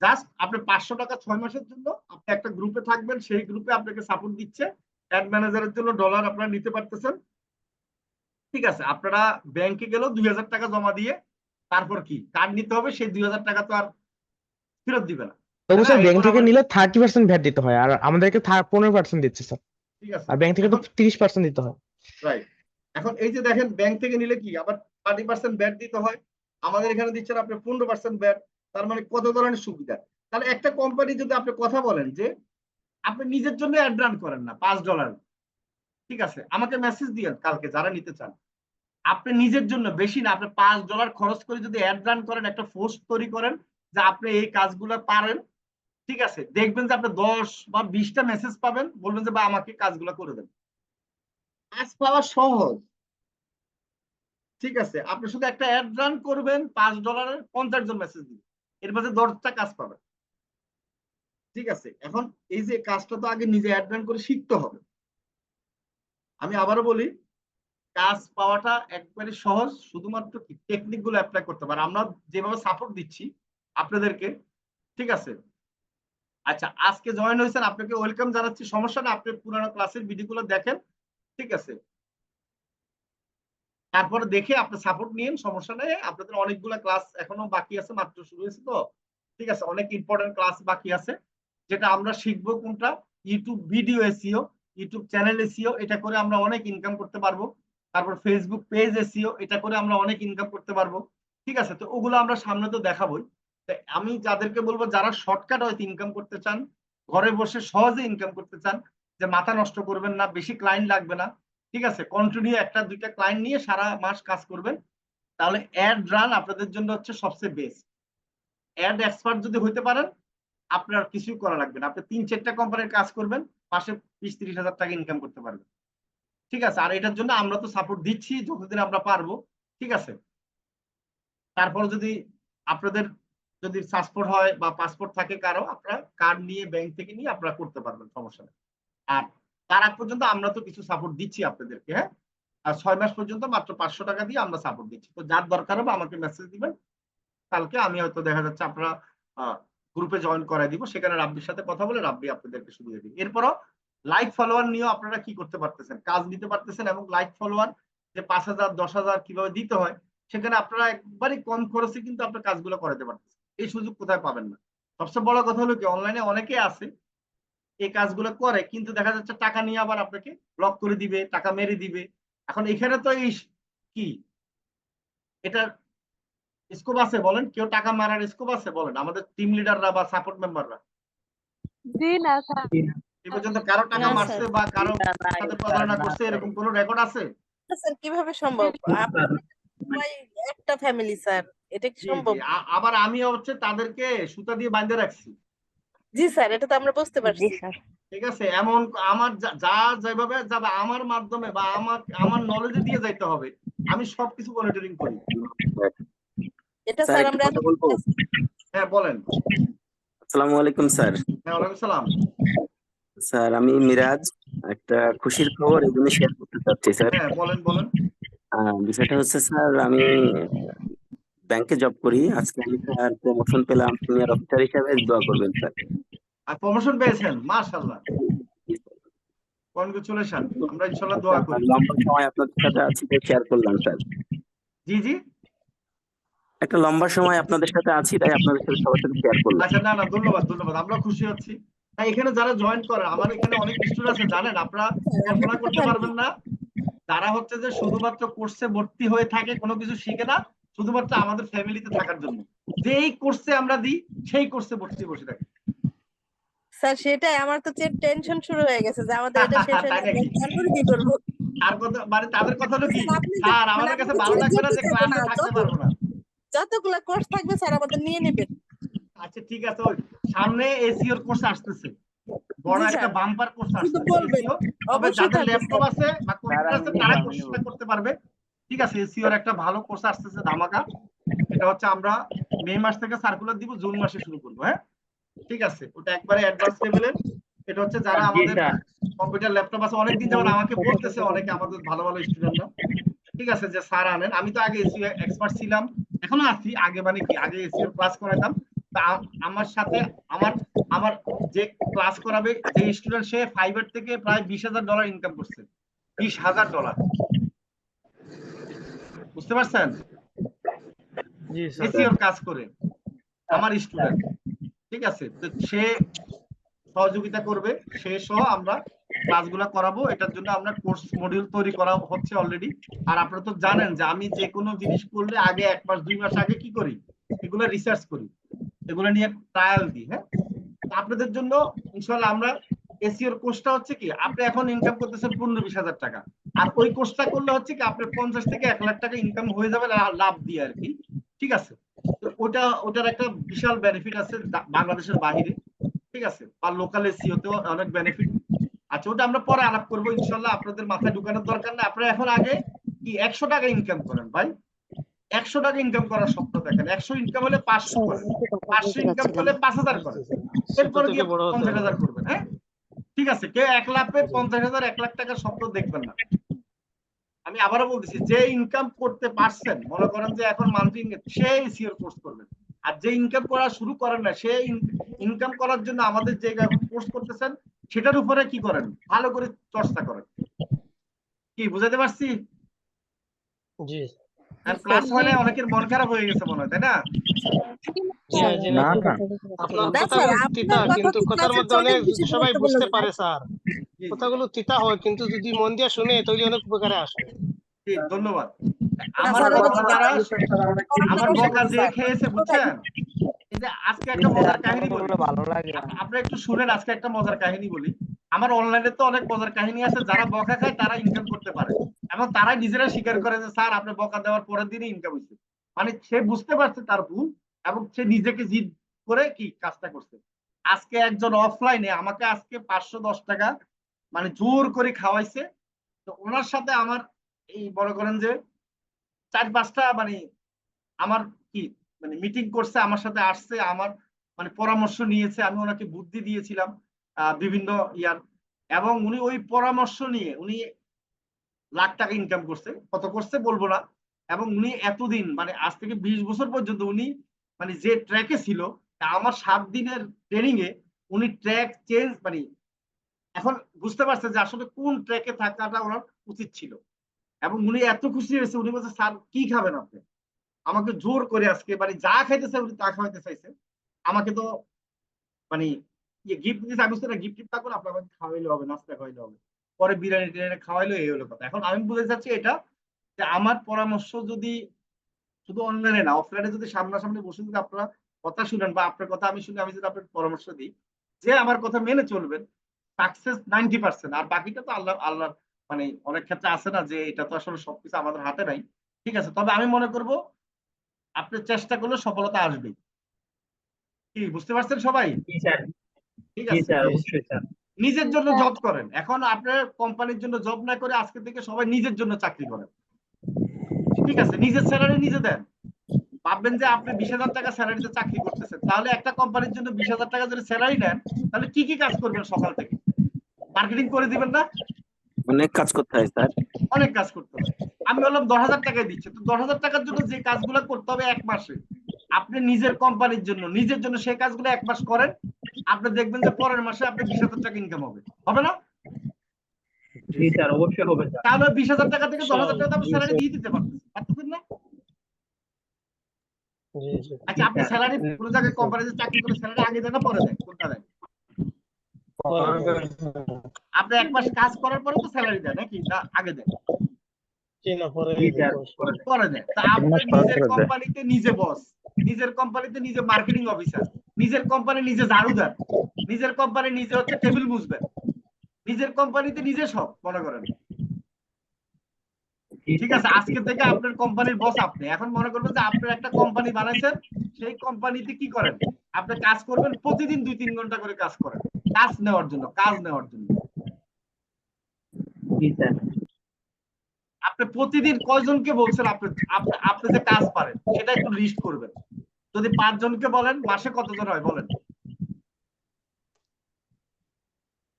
জাস্ট আপনি 500 টাকা 6 মাসের জন্য আপনি একটা গ্রুপে থাকবেন, সেই গ্রুপে আপনাকে সাপোর্ট দিচ্ছে। অ্যাড ম্যানেজারের জন্য ডলার আপনারা নিতে পারতেছেন, ঠিক আছে? আপনারা ব্যাংকে গেলেও 2000 টাকা জমা দিয়ে তারপর কি কার্ড নিতে হবে, সেই 2000 টাকা তো আর ফেরত দিবে না। তবু স্যার ব্যাংক এরপর থেকে আবার- নিলে 30% ভ্যাট দিতে হয়, আর আমাদেরকে 15% দিচ্ছে স্যার। ঠিক আছে, আর ব্যাংক থেকে তো এখন 30% দিতে হয়। রাইট। এখন এই যে দেখেন, ব্যাংক থেকে নিলে কি আবার 30% ব্যাট দিতে হয়, আমাদের এখানে দিচ্ছেন আপনি 15% ব্যাট। তার মানে কত ধরনের সুবিধা। তাহলে একটা কোম্পানি যদি আপনি কথা বলেন যে আপনি নিজের জন্য অ্যাড রান করেন না $5, ঠিক আছে, আমাকে মেসেজ দিয়েন কালকে যারা নিতে চান। আপনি নিজের জন্য বেশি না, আপনি $5 খরচ করে যদি অ্যাড রান করেন, একটা ফোর্স তৈরি করেন যে আপনি এই কাজগুলো পারেন, ঠিক আছে, দেখবেন যে আপনি 10 বা 20টা মেসেজ পাবেন, বলবেন যে বা আমাকে কাজগুলো করে দেন। কাজ পাওয়া সহজ, ঠিক আছে? আপনি শুধু একটা অ্যাড রান করবেন, $5 50 জন মেসেজ দিবেন, এর মাঝে 10টা কাজ পাবেন, ঠিক আছে? এখন এই যে কাজটা তো আগে নিজে অ্যাড রান করে শিখতে হবে। আমি আবারও বলি, কাজ পাওয়াটা একবারে সহজ, শুধুমাত্র কি টেকনিক গুলো অ্যাপ্লাই করতে পারে। আমরা যেভাবে সাপোর্ট দিচ্ছি আপনাদেরকে, ঠিক আছে? আচ্ছা, আজকে জয়েন হয়েছেন, আপনাকে ওয়েলকাম জানাচ্ছি, সমস্যা না, আপনি পুরানো ক্লাসের ভিডিওগুলো দেখেন, ঠিক আছে? তারপরে দেখে আপনি সাপোর্ট নিন, সমস্যা নেই। আপনাদের অনেকগুলো ক্লাস এখনো বাকি আছে, মাত্র শুরু হয়েছে তো, ঠিক আছে? অনেক ইম্পর্টেন্ট ক্লাস বাকি আছে, যেটা আমরা শিখবো কোনটা, YouTube video SEO, YouTube channel SEO, এটা করে আমরা অনেক ইনকাম করতে পারবো। তারপর ফেসবুক পেজ এসইও, এটা করে আমরা অনেক ইনকাম করতে পারবো, ঠিক আছে? তো ওগুলো আমরা সামনে তো দেখাবোই। আমি যাদেরকে বলবো, যারা শর্টকাট হয়তো ইনকাম করতে চান, ঘরে বসে সহজে ইনকাম করতে চান, যে মাথা নষ্ট করবেন না, বেশি ক্লায়েন্ট লাগবে না, ঠিক আছে, কন্টিনিউ একটা দুইটা ক্লায়েন্ট নিয়ে সারা মাস কাজ করবেন, তাহলে অ্যাড রান আপনাদের জন্য হচ্ছে সবচেয়ে বেস্ট। অ্যাড এক্সপার্ট যদি হইতে পারেন, আপনার কিছু করা লাগবে না, আপনি 3-4টা কোম্পানির কাজ করবেন, মাসে 20-30 হাজার টাকা ইনকাম করতে পারবেন, ঠিক আছে? আর এটার জন্য আমরা তো সাপোর্ট দিচ্ছি যতদিন আমরা পারবো, ঠিক আছে? তারপর যদি আপনাদের যদি পাসপোর্ট হয় বা পাসপোর্ট থাকে কারো, আপনারা কার্ড নিয়ে ব্যাংক থেকে নিয়ে আপনারা করতে পারবেন, সমস্যা নেই। আর তার আগ পর্যন্ত আমরা তো কিছু সাপোর্ট দিচ্ছি আপনাদেরকে, হ্যাঁ? আর 6 মাস পর্যন্ত মাত্র 500 টাকা দিয়ে আমরা সাপোর্ট দিচ্ছি। তো যার দরকার হবে আমাকে মেসেজ দিবেন, কালকে আমি হয়তো দেখা যাচ্ছে আপনারা গ্রুপে জয়েন করাই দিব, সেখানে রাব্বির সাথে কথা বলে রাব্বি আপনাদেরকে সুবিধা দিবে। এরপরও লাইক ফলোয়ার নিয়েও আপনারা কি করতে পারতেছেন, কাজ নিতে পারতেছেন, এবং লাইক ফলোয়ার যে 5000 10,000 কিভাবে দিতে হয়, সেখানে আপনারা একবারই কম খরচে কিন্তু আপনার কাজগুলো করাতে পারতেছেন। এই সুযোগ কোথায় পাবেন না। সবচেয়ে বড় কথা হলো কি, অনলাইনে অনেকে আছে এই কাজগুলো করে, কিন্তু দেখা যাচ্ছে টাকা নিয়ে আবার আপনাকে ব্লক করে দিবে, টাকা মেরে দিবে। এখন এখানে তো এই কি এটা স্কোপ আছে বলেন? কেউ টাকা মারার স্কোপ আছে বলেন? আমাদের টিম লিডাররা বা সাপোর্ট মেম্বাররা জি না স্যার। এ পর্যন্ত কারো টাকা না, মারছে স্যার। বা কারো সাথে প্রতারণা করছে এরকম কোনো রেকর্ড আছে? স্যার কিভাবে সম্ভব? আপনারা সবাই একটা ফ্যামিলি স্যার, এটা কি জি সম্ভব? জি, আবার আমি হচ্ছে তাদেরকে সুতা দিয়ে বাঁধে রাখছি, জি স্যার, এটা তো আমরা বুঝতে জি পারছি। স্যার। ঠিক আছে? এমন আমার যা যেভাবে যাবে আমার মাধ্যমে বা আমার নলেজে দিয়ে যাইতে হবে, আমি সবকিছু মনিটরিং করি। এটা স্যার স্যার একটু আমরা কথা বলবো? হ্যাঁ বলেন। আসসালামু আলাইকুম স্যার। হ্যাঁ, ওয়ালাইকুম সালাম। স্যার আমি মিরাজ, একটা খুশির খবর এই জন্য শেয়ার করতে চাচ্ছি স্যার। হ্যাঁ বলেন বলেন। বিষয়টা হচ্ছে স্যার, আমি ব্যাংকে জব করি। আজকে আমি স্যার প্রমোশন পেলাম, সিনিয়র অফিসার হিসেবে। দোয়া করবেন স্যার। আর প্রমোশন পেয়েছেন, মাশাআল্লাহ, কনগ্রাচুলেশন, আমরা ইনশাআল্লাহ দোয়া করি। লম্বা সময় আপনাদের সাথে আছি তাই শেয়ার করলাম স্যার। জি জি, একটা লম্বা সময় আপনাদের সাথে আছি তাই আপনাদের সাথে সবার সাথে শেয়ার করলাম। আচ্ছা, না না, ধন্যবাদ ধন্যবাদ, আমরা খুশি হচ্ছি। তাই এখানে যারা জয়েন করেন, আমার এখানে অনেক স্টুডেন্ট আছে জানেন, আপনারা কল্পনা করতে পারবেন না, তারা হচ্ছে যে শুধুমাত্র কোর্সে ভর্তি হয়ে থাকে, কোনো কিছু শিখে না, শুধুমাত্র আমাদের ফ্যামিলিতে থাকার জন্য। যে এই কোর্সে আমরা দিই সেই কোর্সে ভর্তি বসে থাকে। স্যার সেটাই আমার তো টেনশন শুরু হয়ে গেছে যে আমাদের এটা শেষ হয়ে তাই যাবে নাকি? তারপরে কি করবো। আর কথা মানে তাদের কথা হলো কি, স্যার, আপনি যে- স্যার মানে আমাদের আপনি কাছে তো ভালো ছেড়ে লাগবে না যেতে যে চাইবো ক্লাসে না, থাকতে পারবো না। যতগুলা কোর্স থাকবে স্যার আমাদের নিয়ে নেবেন। আচ্ছা ঠিক আছে, ওই সামনে এসিওর কোর্স আসতেছে, বড় জি একটা স্যার, বাম্পার কোর্স শুধু আসতেছে বলবেন, এসিও। তবে অবশ্যই যাদের থাকবে ল্যাপটপ স্যার। আছে বা কম্পিউটার আছে আমি তারা নিবো, কোর্সটা করতে পারবে। ঠিক আছে, এসিওর একটা ভালো কোর্স আসতেছে ধামাকা। এটা হচ্ছে আমরা মে মাস থেকে সার্কুলার দিব, জুন মাসে শুরু করবো। হ্যাঁ ঠিক আছে, ওটা একবারে অ্যাডভান্স লেভেলের। এটা হচ্ছে যারা আমাদের কম্পিউটার ল্যাপটপ আছে, অনেকদিন যাবত আমাকে বলতেছে অনেকে আমাদের ভালো ভালো স্টুডেন্টরা, ঠিক আছে, যে স্যার আনেন। আমি তো আগে এসিও এক্সপার্ট ছিলাম, এখনো আছি। আগে মানে কি, আগে এসিও ক্লাস করাতাম। তা আমার সাথে আমার আমার যে ক্লাস করাবে যে স্টুডেন্ট, সে ফাইবার থেকে প্রায় $20,000 ইনকাম করছে। $20,000, বুঝতে পারছেন? জি স্যার। এসিওর কাজ করে আমার স্টুডেন্ট। ঠিক আছে, তো সে সহযোগিতা করবে, সে সহ আমরা ক্লাসগুলো করাবো। এটার জন্য আমরা কোর্স মডিউল তৈরি করা হচ্ছে অলরেডি। আর আপনারা তো জানেন যে আমি যে কোনো জিনিস করলে আগে 1 মাস 2 মাস আগে কি করি, এগুলো রিসার্চ করি, এগুলো নিয়ে ট্রায়াল দিই। হ্যাঁ, তো আপনাদের জন্য ইনশাআল্লাহ আমরা এসিওর কোর্সটা হচ্ছে কি, আপনি এখন ইনকাম করতেছেন 15-20 হাজার টাকা, আর ওই কোর্সটা করলে হচ্ছে কি আপনার 50 থেকে 1 লাখ টাকা ইনকাম হয়ে যাবে লাভ দিয়ে আর কি। ঠিক আছে, তো ওটার একটা বিশাল বেনিফিট আছে বাংলাদেশের বাইরে। ঠিক আছে, আর লোকাল এসিওতেও অনেক বেনিফিট। আচ্ছা, ওটা আমরা পরে আলাপ করবো ইনশাল্লাহ, আপনাদের মাথায় ঢুকানোর দরকার নেই। আপনারা এখন আগে কি 100 টাকা ইনকাম করেন ভাই, 100 টাকা ইনকাম করার স্বপ্ন দেখেন। 100 ইনকাম হলে 500 করেন, 500 ইনকাম করলে 5,000 করেন, এরপরে গিয়ে 50,000 করবেন। হ্যাঁ ঠিক আছে, কেউ 1 লাখে 50,000 1 লাখ টাকার স্বপ্ন দেখবেন না। আমি আবারও বলতেছি, যে ইনকাম করতে পারছেন, মনে করেন যে এখন মান্থলি সে এসিওর কোর্স করবেন। আর যে ইনকাম করা শুরু করেন না, সে ইনকাম করার জন্য আমাদের যে এখন কোর্স করতেছেন সেটার উপরে কি করেন, ভালো করে চর্চা করেন। কি বুঝাতে পারছি? জি আর ক্লাস হয় না, অনেকের মন খারাপ হয়ে গেছে মনে হয়, তাই না? না না আপনার না কথাগুলো স্যার, তিতা, আপনার কিন্তু কথা কথার ক্লাসের মধ্যে অনেক অনেক বেশি সবাই গুরুত্বপূর্ণ বুঝতে স্যার। পারে স্যার। জি, জি, কথাগুলো তিতা হয়, কিন্তু যদি মন দিয়ে শুনে তাহলে অনেক উপকারে আসবে। জি, ধন্যবাদ। না আমার স্যার, এটা কথা তো যারা আমার অনেক বকা বেশি যে স্যার। খেয়েছে, বুঝছেন? এই যে আজকে একটা মজার কাহিনী বলি, ভালো লাগে না। আপনি একটু শুনেন। আজকে একটা মজার কাহিনী বলি। আমার অনলাইনে তো অনেক মজার কাহিনী আছে, যারা বকা খায় তারা ইনকাম করতে পারে, এবং তারাই নিজেরা স্বীকার করে যে স্যার আপনি বকা দেওয়ার পরের দিনই ইনকাম হয়েছে। মানে সে বুঝতে পারছে তার ভুল, এবং সে নিজেকে জিদ করে কি কাজটা করছে। আজকে একজন অফলাইনে আমাকে আজকে 510 টাকা মানে জোর করে খাওয়াইছে। তো ওনার সাথে আমার এই মনে করেন যে 4-5টা মানে আমার কি মানে মিটিং করছে, আমার সাথে আসছে, আমার মানে পরামর্শ নিয়েছে, আমি ওনাকে বুদ্ধি দিয়েছিলাম বিভিন্ন ইয়ার, এবং উনি ওই পরামর্শ নিয়ে উনি লাখ টাকা ইনকাম করছে। কত করছে বলবো না। এবং উনি এতদিন মানে আজ থেকে 20 বছর পর্যন্ত উনি মানে যে ট্র্যাকে ছিল, আমার 7 দিনের ট্রেনিং এ উনি ট্র্যাক চেঞ্জ মানে এখন বুঝতে পারছে যে আসলে কোন ট্র্যাকে থাকাটা ওনার উচিত ছিল। এবং উনি এত খুশি হয়েছে, উনি বলছে স্যার কি খাবেন আপনি, আমাকে জোর করে আজকে মানে যা খাইতে চাই উনি তা খাওয়াইতে চাইছে। আমাকে তো মানে গিফট দিতে, আমি বলছি গিফট টিফট থাকুন, আপনার আমাকে খাওয়াইলে হবে, নাস্তা খাওয়াইলে হবে, পরে বিরিয়ানি টিরিয়ানি খাওয়াইলো, এই হলো কথা। এখন আমি বলতে চাচ্ছি এটা, যে আমার পরামর্শ যদি শুধু অনলাইনে না অফলাইনে যদি সামনাসামনি বসে যদি আপনারা কথা শুনেন, বা আপনার কথা আমি শুনি, আমি যদি আপনার পরামর্শ দিই, যে আমার কথা মেনে চলবেন, সাকসেস 90%। আর বাকিটা তো আল্লাহ মানে অনেক ক্ষেত্রে আছে না যে এটা তো আসলে সবকিছু আমাদের হাতে নাই। ঠিক আছে, তবে আমি মনে করব আপনি চেষ্টা করলে সফলতা আসবেই। কি বুঝতে পারছেন সবাই? ঠিক আছে, নিজের জন্য জব করেন। এখন আপনার কোম্পানির জন্য জব না করে আজকে থেকে সবাই নিজের জন্য চাকরি করেন। ঠিক আছে, নিজের স্যালারি নিজে দেন। ভাববেন যে আপনি 20,000 টাকা স্যালারিতে চাকরি করতেছেন, তাহলে একটা কোম্পানির জন্য 20,000 টাকা যদি স্যালারি নেন, তাহলে কি কি কাজ করবেন সকাল থেকে? মার্কেটিং করে দিবেন না? অনেক কাজ করতে হয় স্যার। অনেক কাজ করতে হবে। আমি বললাম 10,000 টাকায় দিচ্ছে, তো 10,000 টাকার জন্য যে কাজগুলো করতে হবে 1 মাসে, আপনি নিজের কোম্পানির জন্য নিজের জন্য সেই কাজগুলো 1 মাস করেন, আপনি দেখবেন যে পরের মাসে আপনার 20,000 টাকা ইনকাম হবে। হবে না? জি স্যার, অবশ্যই হবে স্যার। তাহলে 20,000 টাকা থেকে 10,000 টাকা আপনি স্যালারি দিয়ে দিতে পারতেছেন না? আচ্ছা, আপনি স্যালারি কোন জায়গায় কোম্পানিতে চাকরি করে স্যালারি আগে দেন না পরে দেন, কোনটা দেন? আপনি 1 মাস কাজ করার পরে তো স্যালারি দেন নাকি, না আগে দেন? পরে দেন। তা আপনার নিজের কোম্পানিতে নিজে বস, নিজের কোম্পানিতে নিজে মার্কেটিং অফিসার, নিজের কোম্পানি নিজে ঝাড়ু দেন, নিজের কোম্পানি নিজে হচ্ছে টেবিল মুছবেন, নিজের কোম্পানিতে নিজে সব মনে করেন। ঠিক আছে, আজকে থেকে আপনার কোম্পানির বস আপনি। এখন মনে করবেন যে আপনার একটা কোম্পানি বানাইছেন, সেই কোম্পানিতে কি করেন, আপনি কাজ করবেন প্রতিদিন 2-3 ঘন্টা করে কাজ করেন, কাজ নেওয়ার জন্য। জি স্যার। আপনি প্রতিদিন কয়জনকে বলছেন আপনি আপনি যে কাজ পারেন সেটা একটু লিস্ট করবেন। যদি 5 জনকে বলেন, মাসে কতজন হয় বলেন?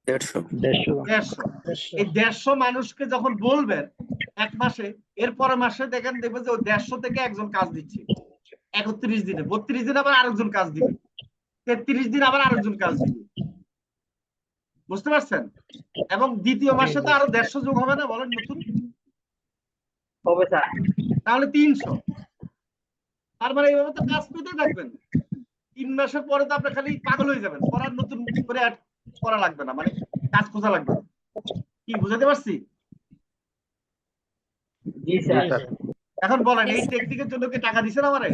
150। এই 150 মানুষকে যখন বলবেন এক মাসে, এরপরের মাসে দেখবেন যে ওই 150 থেকে একজন কাজ দিচ্ছে, 31 দিনে, 32 দিন আবার আরেকজন কাজ দিবে, 33 দিন আবার আরেকজন কাজ দিবে। বুঝতে পারছেন? এবং দ্বিতীয় মাসে তো আরো 150 যোগ হবে না, বলেন নতুন? হবে স্যার। তাহলে 300। তার মানে এইভাবে তো কাজ পেতে থাকবেন। 3 মাসের পরে তো আপনি খালি পাগল হয়ে যাবেন, পড়ার নতুন করে অ্যাড করা লাগবে না, মানে কাজ খোঁজা লাগবে না। কি বুঝাতে পারছি? জি স্যার। এখন বলেন, এই টেকনিকের জন্য কি টাকা দিছেন আমারে?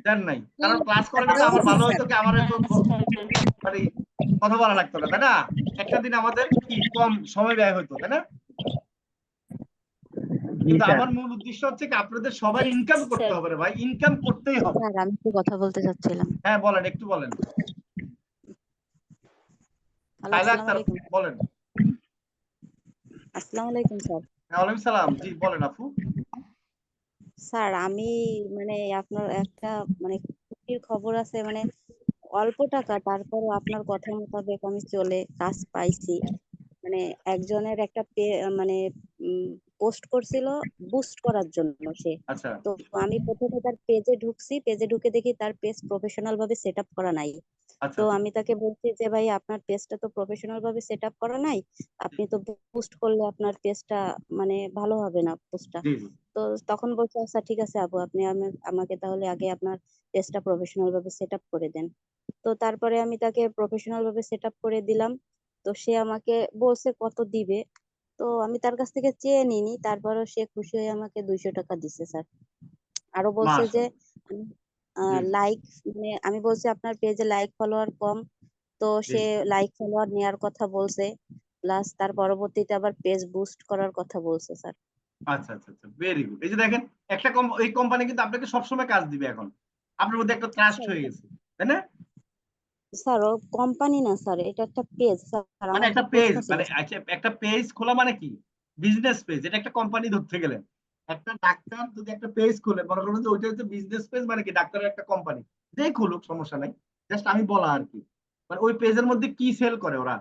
দেন নাই, কারণ ক্লাস করার তো আমার ভালো হতো কি, আমার তো মানে কথা বলা লাগতো না, তাই না? একটা দিন আমাদের কি কম সময় ব্যয় হতো, তাই না? কিন্তু আমার মূল উদ্দেশ্য হচ্ছে কি, আপনাদের সবাই ইনকাম করতে হবে রে ভাই, ইনকাম করতেই হবে। স্যার আমি একটু কথা বলতে চাচ্ছিলাম। হ্যাঁ বলেন, একটু বলেন। আসসালামু আলাইকুম। বলেন। আসসালামু আলাইকুম স্যার। ওয়ালাইকুম সালাম। জি বলেন আপু। স্যার আমি মানে আপনার একটা মানে খুশির খবর আছে, মানে অল্প টাকা, তারপরও আপনার কথা মোতাবেক আমি চলে কাজ পাইছি। মানে একজনের একটা মানে পোস্ট করছিল বুস্ট করার জন্য সে। আচ্ছা তো আমি প্রথমে তার পেজে ঢুকছি, পেজে ঢুকে দেখি তার পেজ প্রফেশনাল ভাবে সেট আপ করা নাই। আচ্ছা তো আমি তাকে বলছি যে ভাই আপনার পেজটা তো প্রফেশনাল ভাবে সেট আপ করা নাই, আপনি তো পোস্ট করলে আপনার পেজটা মানে ভালো হবে না পোস্টটা। জি জি। তো তখন বলছে আচ্ছা ঠিক আছে আপু, আপনি আমাকে তাহলে আগে আপনার পেজটা প্রফেশনাল ভাবে সেট আপ করে দেন। তো তারপরে আমি তাকে প্রফেশনাল ভাবে সেট আপ করে দিলাম। তো সে আমাকে বলছে কত দিবে, তো আমি তার কাছ থেকে চেয়ে নিনি, তারপরও সে খুশি হয়ে আমাকে 200 টাকা দিছে স্যার। আরো বলছে যে লাইক, মানে আমি বলছি আপনার পেজে লাইক ফলোয়ার কম, তো সে লাইক ফলোয়ার নেওয়ার কথা বলছে, প্লাস তার পরবর্তীতে আবার পেজ বুস্ট করার কথা বলছে স্যার। আচ্ছা আচ্ছা আচ্ছা, ভেরি গুড। এই যে দেখেন, একটা এই কোম্পানি কিন্তু আপনাকে সবসময় কাজ দিবে। এখন আপনার মধ্যে একটা ট্রাস্ট হয়ে গেছে, তাই না? স্যার ও কোম্পানি না স্যার, এটা একটা পেজ স্যার। মানে আমার একটা একটা পেজ, প্রশ্ন ছিল মানে একটা পেজ খোলা মানে কি? Business page. এটা একটা কোম্পানি ধরতে গেলেন। একটা ডাক্তার যদি একটা পেজ খুলে, মনে করবেন যে ওইটা হচ্ছে বিজনেস পেজ, মানে কি ডাক্তারের একটা কোম্পানি, যেই খুলুক সমস্যা নাই, জাস্ট আমি বলা আর কি। মানে ওই পেজের মধ্যে কি সেল করে ওরা?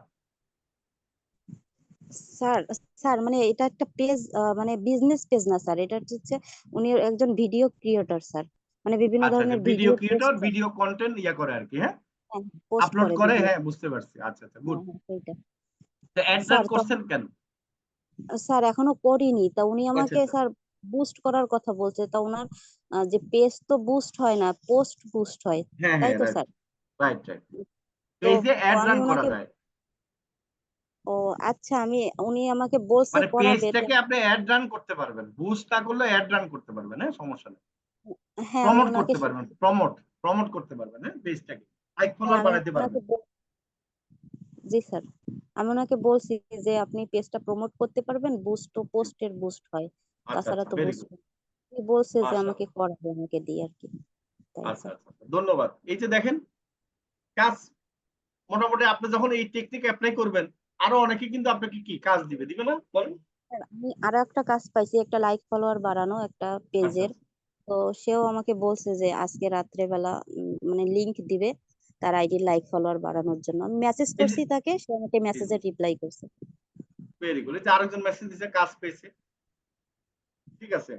স্যার স্যার মানে এটা একটা পেজ, মানে বিজনেস পেজ না স্যার, এটা হচ্ছে উনি একজন ভিডিও ক্রিয়েটর স্যার, মানে বিভিন্ন আচ্ছা আচ্ছা, ধরনের video video creator, video content ইয়া করে আর কি। হ্যাঁ, পোস্ট আপলোড করে করে। ভিডিও। হ্যাঁ বুঝতে পারছি। আচ্ছা আচ্ছা, গুড। সেইটা তো অ্যাড রান স্যার। করছেন কেন? স্যার এখনো করিনি, তা উনি আচ্ছা আমাকে আচ্ছা, স্যার বুস্ট করার কথা বলছে, তা ওনার যে পেজ তো বুস্ট হয় না, পোস্ট বুস্ট হয়, হ্যাঁ তাই হ্যাঁ, তো রাইট স্যার? Right right. তো পেজে তো অ্যাড আমি রান করা ওনাকে, যায়। ও আচ্ছা, উনি আমাকে বলছে মানে করাবে তো। পেজটাকে আপনি অ্যাড রান করতে পারবেন, বুস্ট না করলে অ্যাড রান করতে পারবেন। হ্যাঁ সমস্যা নেই। হ্যাঁ আমি প্রমোট ওনাকে করতে পারবেন, প্রমোট করতে পারবেন। হ্যাঁ পেজটাকে লাইক হ্যাঁ ফলোয়ার আমি বানাইতে ওনাকে পারবেন। জি স্যার, আমি ওনাকে বলছি যে আপনি পেজটা প্রমোট করতে পারবেন, বুস্ট তো পোস্টের বুস্ট হয়, আচ্ছা তাছাড়া আচ্ছা, তো ভেরি বুস্ট। গুড। উনি বলছে যে আমাকে মাশাআল্লাহ। করাবে, আমাকে দিয়ে আর কি, তাই আচ্ছা স্যার। আচ্ছা, ধন্যবাদ। এই যে দেখেন, কাজ মোটামুটি আপনি যখন এই টেকনিক অ্যাপ্লাই করবেন, আরো অনেকে কিন্তু আপনাকে কি কাজ দিবে না বলেন? স্যার, আমি আরো একটা কাজ পাইছি, একটা লাইক ফলোয়ার বাড়ানো একটা আচ্ছা পেজের। আচ্ছা, তো সেও আমাকে বলছে যে আজকে রাত্রে বেলা মানে লিংক দিবে তার আইডি লাইক ফলোয়ার বাড়ানোর জন্য। আমি মেসেজ এই যে করছি তাকে, সে আমাকে মেসেজে রিপ্লাই করছে। Very good. এই যে আরেকজন মেসেজ দিছে, কাজ পেয়েছে। ঠিক আছে।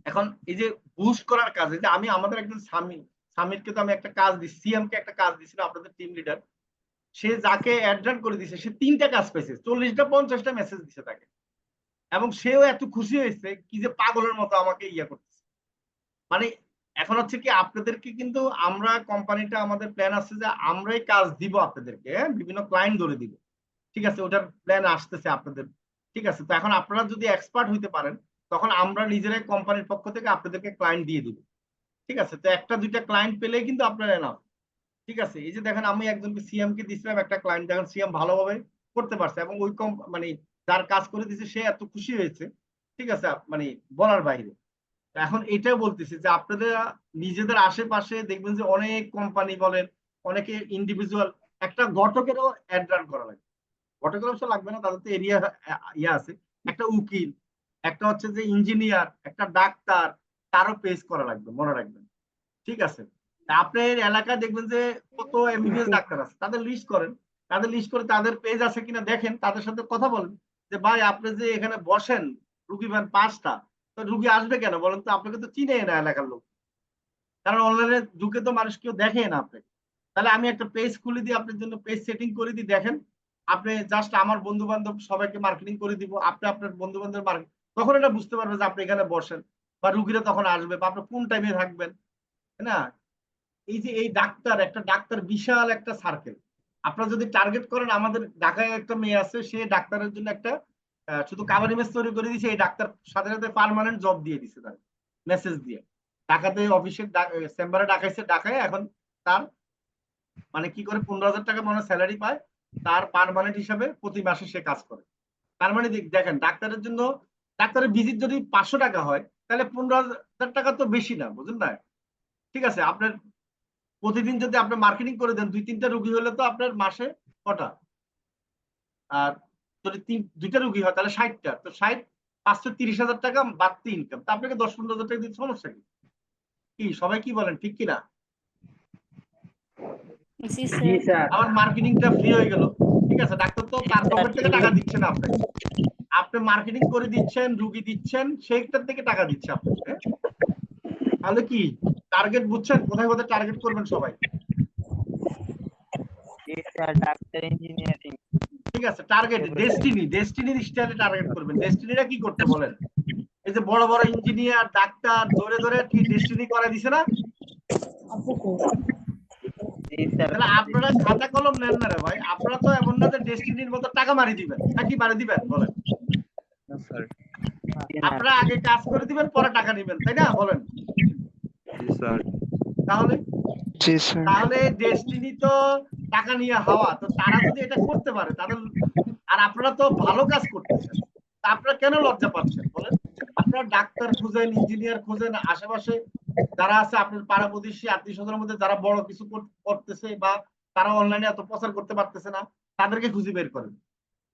এখন এই যে বুস্ট করার কাজ, এই যে আমি আমাদের একজন সামিরকে তো আমি একটা কাজ দিচ্ছি, সিএম কে একটা কাজ দিছিল, আপনাদের টিম লিডার। সে যাকে অ্যাড করে দিছে, সে 3টা কাজ পেয়েছে, 40টা 50টা মেসেজ দিছে তাকে। এবং সেও এত খুশি হয়েছে কি যে পাগলের মতো আমাকে ইয়া করতেছে। মানে এখন হচ্ছে কি, আপনাদেরকে কিন্তু আমরা কোম্পানিটা, আমাদের প্ল্যান আছে যে আমরাই কাজ দিব আপনাদেরকে। বিভিন্ন ক্লায়েন্ট ধরে দিব। ঠিক আছে, ওটার প্ল্যান আসতেছে আপনাদের। ঠিক আছে, তো এখন আপনারা যদি এক্সপার্ট হইতে পারেন, তখন আমরা নিজেরাই কোম্পানির পক্ষ থেকে আপনাদেরকে ক্লায়েন্ট দিয়ে দিব। ঠিক আছে, তো 1-2টা ক্লায়েন্ট পেলেই কিন্তু আপনারা এনাফ। ঠিক আছে, এই যে দেখেন আমি একজনকে সিএম কে দিছিলাম একটা ক্লায়েন্ট, দেখেন সিএম ভালোভাবে করতে পারছে এবং ওই মানে যার কাজ করে দিয়েছে সে এত খুশি হয়েছে, ঠিক আছে, মানে বলার বাইরে। এখন এটাও বলতেছি যে আপনাদের নিজেদের আশেপাশে দেখবেন যে অনেক কোম্পানি বলেন, অনেকে ইন্ডিভিজুয়াল একটা ঘটকেরও অ্যাড রান করা লাগে। ঘটকের অবশ্য লাগবে না, তাদের তো এরিয়া ইয়ে আছে। একটা উকিল, একটা হচ্ছে যে ইঞ্জিনিয়ার, একটা ডাক্তার, তারও পেজ করা লাগবে, মনে রাখবেন। ঠিক আছে, তা আপনার এলাকায় দেখবেন যে কত এমবিবিএস ডাক্তার আছে, তাদের লিস্ট করেন, তাদের লিস্ট করে তাদের পেজ আছে কিনা দেখেন, তাদের সাথে কথা বলেন যে ভাই আপনি যে এখানে বসেন রুগী পান 5টা, তো রুগী আসবে কেন বলেন তো? আপনাকে তো চিনে না এলাকার লোক, কারণ অনলাইনে ঢুকে তো মানুষ কেউ দেখে না আপনাকে। তাহলে আমি একটা পেজ খুলে দিই আপনার জন্য, পেজ সেটিং করে দিই, দেখেন আপনি জাস্ট আমার বন্ধু বান্ধব সবাইকে মার্কেটিং করে দিব, আপনি আপনার বন্ধু বান্ধব তখন এটা বুঝতে পারবে যে আপনি এখানে বসেন বা রুগীরা তখন আসবে বা আপনি কোন টাইমে থাকবেন, তাই না? এই যে এই ডাক্তার, একটা ডাক্তার বিশাল একটা সার্কেল। আপনারা যদি টার্গেট করেন, আমাদের ঢাকায় একটা মেয়ে আছে, সে ডাক্তারের জন্য একটা শুধু কাভার ইমেজ তৈরি করে দিয়েছে, এই ডাক্তার সাথে সাথে পার্মানেন্ট জব দিয়ে দিছে তার মেসেজ দিয়ে। ঢাকাতে অফিসের চেম্বারে ডাকাইছে, ডাকায় এখন তার মানে কি করে 15,000 টাকা মনে স্যালারি পায়, তার পার্মানেন্ট হিসাবে প্রতি মাসে সে কাজ করে। তার মানে দেখেন ডাক্তারের জন্য, ডাক্তারের ভিজিট যদি 500 টাকা হয়, তাহলে 15,000 টাকা তো বেশি না, বুঝলেন না? ঠিক আছে, আপনার প্রতিদিন যদি আপনি মার্কেটিং করে দেন 2-3টা রুগী হলে তো আপনার মাসে কটা, আর যদি 2টা রুগী হয় তাহলে 60টা, তো 60 530,000 টাকা বাড়তি ইনকাম। তা আপনাকে 10-15,000 টাকা দিতে সমস্যা কি? কি সবাই কি বলেন, ঠিক কিনা? জি স্যার। আমার মার্কেটিংটা ফ্রি হয়ে গেল। ঠিক আছে, ডাক্তার তো তার পকেট থেকে টাকা দিচ্ছে না আপনাকে, আপনি মার্কেটিং করে দিচ্ছেন, রুগী দিচ্ছেন, সেইটার থেকে টাকা দিচ্ছে আপনাকে। তাহলে কি টার্গেট বুঝছেন, কোথায় কোথায় টার্গেট করবেন সবাই? জি স্যার, ডাক্তার, ইঞ্জিনিয়ারিং। ঠিক আছে, টার্গেট ডেস্টিনির স্টাইলে টার্গেট করবেন। ডেস্টিনিরা কি করতে বলেন? এই যে বড় বড় ইঞ্জিনিয়ার ডাক্তার ধরে ধরে কি ডেস্টিনি করে দিছে না? তাহলে আপনারা খাতা কলম নেন না রে ভাই, আপনারা তো এমন না যে ডেস্টিনির মতো টাকা মারি দিবেন, নাকি মারি দিবেন বলেন? আপনারা আগে কাজ করে দিবেন, পরে টাকা দিবেন, তাই না? বলেন। তাহলে ডেস্টিনি তো টাকা নিয়ে হাওয়া, তো তারা যদি এটা করতে পারে তাদের, আর আপনারা তো ভালো কাজ করতেছেন, তা আপনারা কেন লজ্জা পাচ্ছেন বলেন? আপনারা ডাক্তার খুঁজেন, ইঞ্জিনিয়ার খুঁজেন, আশেপাশে যারা আছে আপনার পাড়া প্রতিবেশী আত্মীয় স্বজনের মধ্যে যারা বড় কিছু করতেছে বা তারা অনলাইনে এত প্রচার করতে পারতেছে না, তাদেরকে খুঁজে বের করেন,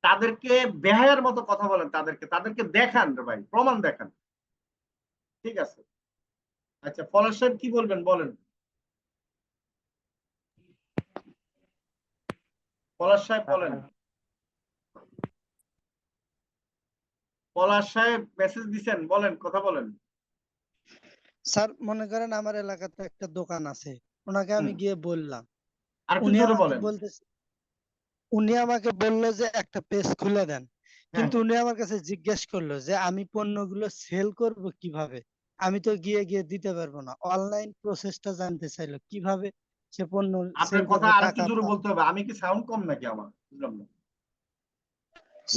তাদেরকে বেহায়ার মতো কথা বলেন, তাদেরকে দেখান রে ভাই, প্রমাণ দেখান। ঠিক আছে, আচ্ছা পলাশ সাহেব কি বলবেন বলেন? পলাশ সাহেব বলেন। পলাশ সাহেব মেসেজ দিছেন, বলেন, কথা বলেন। স্যার মনে করেন আমার এলাকাতে একটা দোকান আছে, ওনাকে আমি গিয়ে বললাম, আর কি জোরে বলেন। উনি আমাকে বললো যে একটা পেজ খুলে দেন, কিন্তু উনি আমার কাছে জিজ্ঞেস করলো যে আমি পণ্যগুলো সেল করব কিভাবে, আমি তো গিয়ে গিয়ে দিতে পারবো না, অনলাইন প্রসেসটা জানতে চাইলো কিভাবে সে পণ্য আপনার সেল কথা করবে, আর একটু টাকা জোরে বলতে হবে, আমি কি সাউন্ড কম নাকি আমার? বুঝলাম না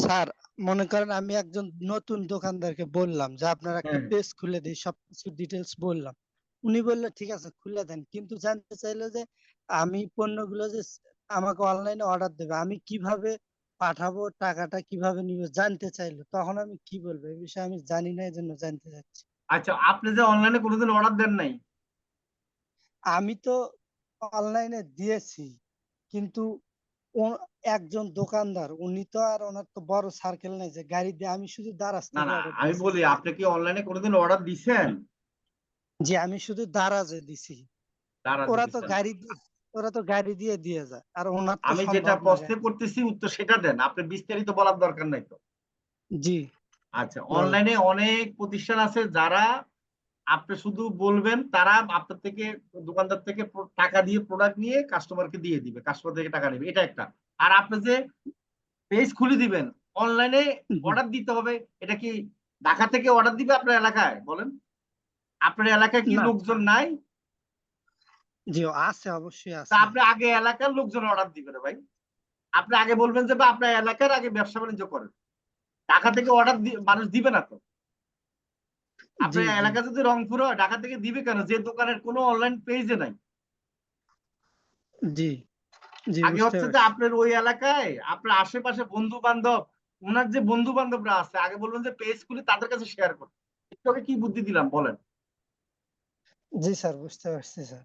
স্যার। মনে করেন আমি একজন নতুন দোকানদারকে বললাম যে আপনার একটা পেজ খুলে দিই, সবকিছু ডিটেলস বললাম, উনি বললো ঠিক আছে খুলে দেন, কিন্তু জানতে চাইলো যে আমি পণ্যগুলো যে আমাকে অনলাইনে অর্ডার দেবে, আমি কিভাবে পাঠাবো, টাকাটা কিভাবে নিব জানতে চাইলো, তখন আমি কি বলবো এই বিষয়ে আমি জানি না, এই জন্য জানতে চাচ্ছি। আচ্ছা, আপনি যে অনলাইনে কোনোদিন অর্ডার দেন নাই? আমি তো অনলাইনে দিয়েছি, কিন্তু একজন দোকানদার, উনি তো আর ওনার তো বড় সার্কেল নাই যে গাড়ি দিয়ে, আমি শুধু দারাজ না থেকে না, অর্ডার আমি দিয়েছি। বলি আপনি কি অনলাইনে কোনোদিন অর্ডার দিছেন? জি আমি শুধু দারাজে দিছি, ওরা তো গাড়ি দিয়ে দিয়ে যায়, আর ওনার তো আমি যেটা সম্ভব না। প্রশ্ন করতেছি উত্তর সেটা দেন, আপনি বিস্তারিত বলার দরকার নাই তো। জি আচ্ছা, অনলাইনে অনেক প্রতিষ্ঠান আছে যারা আপনি শুধু বলবেন, তারা আপনার থেকে, দোকানদার থেকে টাকা দিয়ে প্রোডাক্ট নিয়ে কাস্টমারকে দিয়ে দিবে, কাস্টমার থেকে টাকা নেবে, এটা একটা। আর আপনি যে পেজ খুলে দিবেন, অনলাইনে অর্ডার দিতে হবে, এটা কি ঢাকা থেকে অর্ডার দিবে আপনার এলাকায়? বলেন, আপনার এলাকায় কি লোকজন নাই? জি আছে, অবশ্যই আছে। তা আপনি আগে এলাকার লোকজন অর্ডার দিবেন ভাই, আপনি আগে বলবেন যে আপনার এলাকার আগে ব্যবসা বাণিজ্য করেন, ঢাকা থেকে অর্ডার মানুষ দিবে না তো। আপনার এলাকা যদি রংপুর হয়, ঢাকা থেকে দিবে কেন, যে দোকানের কোনো অনলাইন পেজে নাই? জি জি আগে বুঝতে হচ্ছে যে পারছি। আপনার ওই এলাকায় আপনার আশেপাশে বন্ধু বান্ধব, ওনার যে বন্ধু বান্ধবরা আছে আগে বলবেন যে পেজ খুলে তাদের কাছে শেয়ার করুন। তোকে কি বুদ্ধি দিলাম বলেন? জি স্যার বুঝতে পারছি স্যার।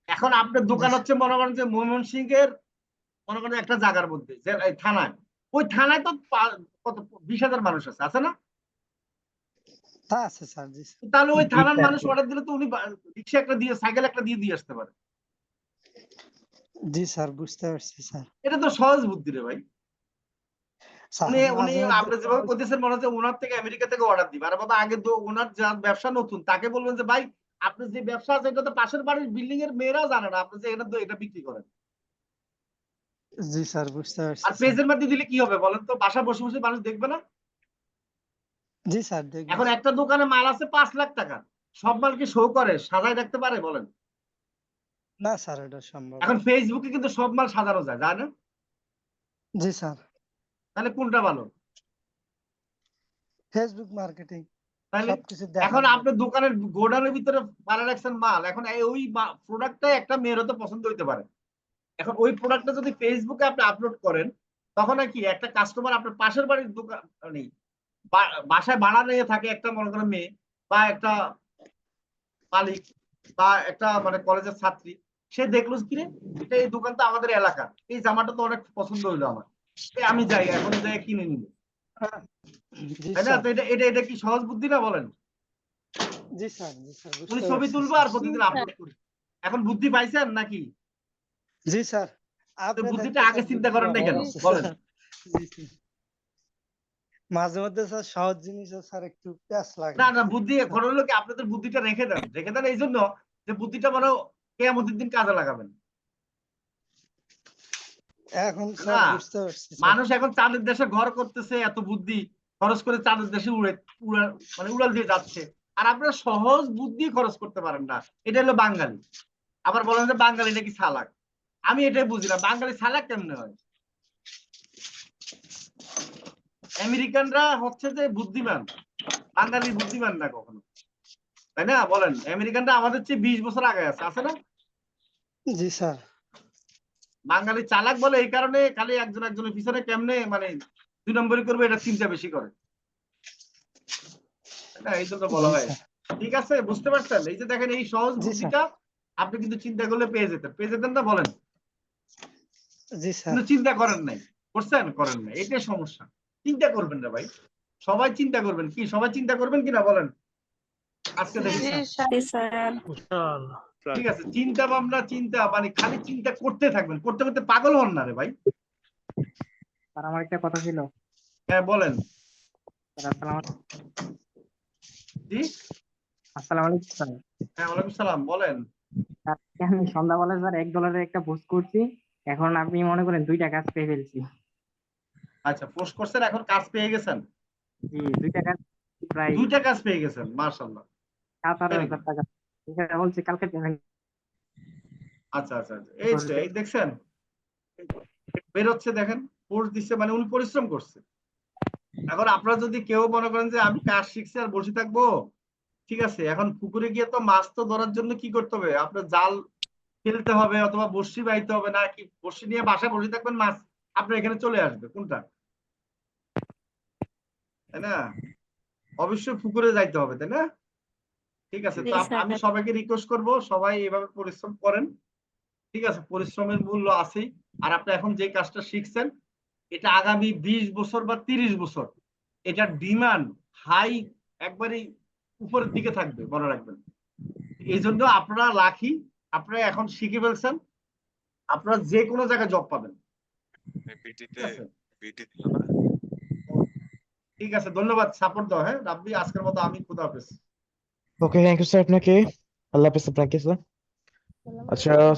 এখন আপনার দোকান জি হচ্ছে মনে করেন যে ময়মনসিংহের মনে করেন একটা জায়গার মধ্যে যে এই থানায়, ওই থানায় তো কত 20,000 মানুষ আছে না? তা আছে স্যার। জি স্যার। তাহলে ওই জি থানার স্যার। মানুষ অর্ডার দিলে তো উনি রিক্সা একটা দিয়ে সাইকেল একটা দিয়ে আসতে পারে। জি স্যার বুঝতে পারছি স্যার। এটা তো সহজ বুদ্ধি রে ভাই। স্যার উনি উনি মাঝে মধ্যে আপনি যেভাবে করতেছেন মনে হচ্ছে ওনার থেকে আমেরিকা থেকে অর্ডার দিবে। আর বাবা আগে তো ওনার যার ব্যবসা নতুন তাকে বলবেন যে ভাই আপনার যে ব্যবসা আছে এটা তো পাশের বাড়ির বিল্ডিং এর মেয়েরাও জানে না আপনি যে এটা বিক্রি করেন। জি স্যার বুঝতে পারছি আর স্যার। পেজের মধ্যে দিলে কি হবে বলেন তো? বাসা বসে বসে মানুষ দেখবে না? জি স্যার দেখবো এখন স্যার। একটা দোকানে মাল আছে 5 লাখ টাকা, সব মাল কি শো করে সাজায় রাখতে পারে বলেন? না স্যার এটা সম্ভব এখন না। ফেসবুকে কিন্তু সব মাল সাজানো যায়, যায় না? জি স্যার। তাহলে কোনটা ভালো? ফেসবুক মার্কেটিং তাহলে সবকিছু এখন দেখানো আপনার দোকানের গোডাউনের ভিতরে পালা রাখছেন মাল, এখন ওই প্রোডাক্টটাই একটা মেয়ের হয়তো পছন্দ হইতে পারে। এখন ওই প্রোডাক্টটা যদি ফেসবুকে আপনি আপলোড করেন তখন আর কি একটা কাস্টমার আপনার পাশের বাড়ির দোকান নেই বাসায় ভাড়া নিয়ে থাকে একটা মনে করেন মেয়ে বা একটা মালিক বা একটা মানে কলেজের ছাত্রী, সে দেখলো কি রে এটা এই দোকানটা আমাদের এলাকার, এই জামাটা তো অনেক পছন্দ হইলো আমার, আমি যাই এখন যাই কিনে নিব, জি তাই না? স্যার। তো এটা কি সহজ বুদ্ধি না বলেন? জি স্যার জি স্যার উনি বুঝতে ছবি পারছি তুলবো আর স্যার। প্রতিদিন আপলোড করবে। এখন বুদ্ধি পাইছেন নাকি? জি স্যার। তো আপনি বুদ্ধিটা থাকতে আগে স্যার চিন্তা বুদ্ধি করেন না ভালো কেন আছে বলেন? স্যার। জি স্যার। মাঝে মধ্যে স্যার সহজ জিনিসও স্যার একটু প্যাঁচ লাগে। না বুদ্ধি এখন হলো কি আপনাদের বুদ্ধিটা রেখে দেন এই জন্য যে বুদ্ধিটা মানে কেয়ামতের দিন কাজে লাগাবেন। এখন না স্যার বুঝতে পারছি স্যার। মানুষ এখন চাঁদের দেশে ঘর করতেছে, এত বুদ্ধি খরচ করে চাঁদের দেশে মানে উড়াল দিয়ে যাচ্ছে, আর আপনারা সহজ বুদ্ধি খরচ করতে পারেন না। এটা হলো বাঙালি। আবার বলেন যে বাঙালি নাকি চালাক, আমি এটাই বুঝি না বাঙালি চালাক কেমনে হয়? আমেরিকানরা হচ্ছে যে বুদ্ধিমান, বাঙালি বুদ্ধিমান না কখনো, তাই না? বলেন আমেরিকানরা আমাদের চেয়ে 20 বছর আগে আছে না? জি স্যার। বাঙালি চালাক বলে এই কারণে খালি একজনের পিছনে কেমনে মানে 2 নম্বরই করবে এটা চিন্তা বেশি করে, না এই জন্য বলা জি হয়। স্যার। ঠিক আছে বুঝতে পারছেন? এই যে দেখেন এই সহজ জি স্যার। বুদ্ধিটা আপনি কিন্তু চিন্তা করলে পেয়ে যেতেন না বলেন? জি স্যার। কিন্তু চিন্তা করেন নাই, করেন নাই, এটাই সমস্যা। চিন্তা করবেন না ভাই, সবাই চিন্তা করবেন। কি সবাই চিন্তা করবেন কিনা বলেন আজকে জি দেখি? জি স্যার। স্যার। ইনশাআল্লাহ। ঠিক আছে, চিন্তা ভাবনা মানে খালি চিন্তা করতে থাকবেন, করতে করতে পাগল হন না রে ভাই। স্যার আমার একটা কথা ছিল। হ্যাঁ বলেন। স্যার জি আসসালামু আলাইকুম স্যার। হ্যাঁ ওয়ালাইকুম সালাম, বলেন। স্যার, আমি সন্ধ্যাবেলা স্যার $1 একটা পোস্ট করছি, এখন আপনি মনে করেন 2টা কাজ পেয়ে ফেলছি। আচ্ছা পোস্ট করছেন, এখন কাজ পেয়ে গেছেন? জি 2টা কাজ, প্রায় 2টা কাজ পেয়ে গেছেন, মাশাআল্লাহ। 17,000 টাকা। এটা বলছি কালকে পেমেন্ট আচ্ছা আচ্ছা আচ্ছা, এই তো এই দেখছেন বেরোচ্ছে, দেখেন পোস্ট দিচ্ছে মানে উনি পরিশ্রম করছে। এখন আপনারা যদি কেউ মনে করেন যে আমি কাজ শিখছি আর বসে থাকবো, ঠিক আছে, এখন পুকুরে গিয়ে তো মাছ তো ধরার জন্য কি করতে হবে? আপনার জাল ফেলতে হবে অথবা বড়শি বাইতে হবে, না কি বড়শি নিয়ে বাসায় বসে থাকবেন মাছ আপনার এখানে চলে আসবে, কোনটা? তাই না? অবশ্যই পুকুরে যাইতে হবে, তাই না? ঠিক আছে, জি তো স্যার। আমি সবাইকে রিকোয়েস্ট করব সবাই এভাবে পরিশ্রম করেন। ঠিক আছে, পরিশ্রমের মূল্য আছেই। আর আপনি এখন যে কাজটা শিখছেন এটা আগামী 20 বছর বা 30 বছর এটার ডিমান্ড হাই একবারই উপরের দিকে থাকবে, মনে রাখবেন। এই জন্য আপনারা লাকি, আপনারা এখন শিখে ফেলছেন, আপনারা যে কোনো জায়গায় জব পাবেন। ঠিক আছে ধন্যবাদ সাপোর্ট দাও। হ্যাঁ রাব্বি, আজকের মতো আমি খুদা হাফেজ। ওকে, থ্যাংক ইউ স্যার আপনাকে। আল্লাহ হাফেজ আপনাকে স্যার। আচ্ছা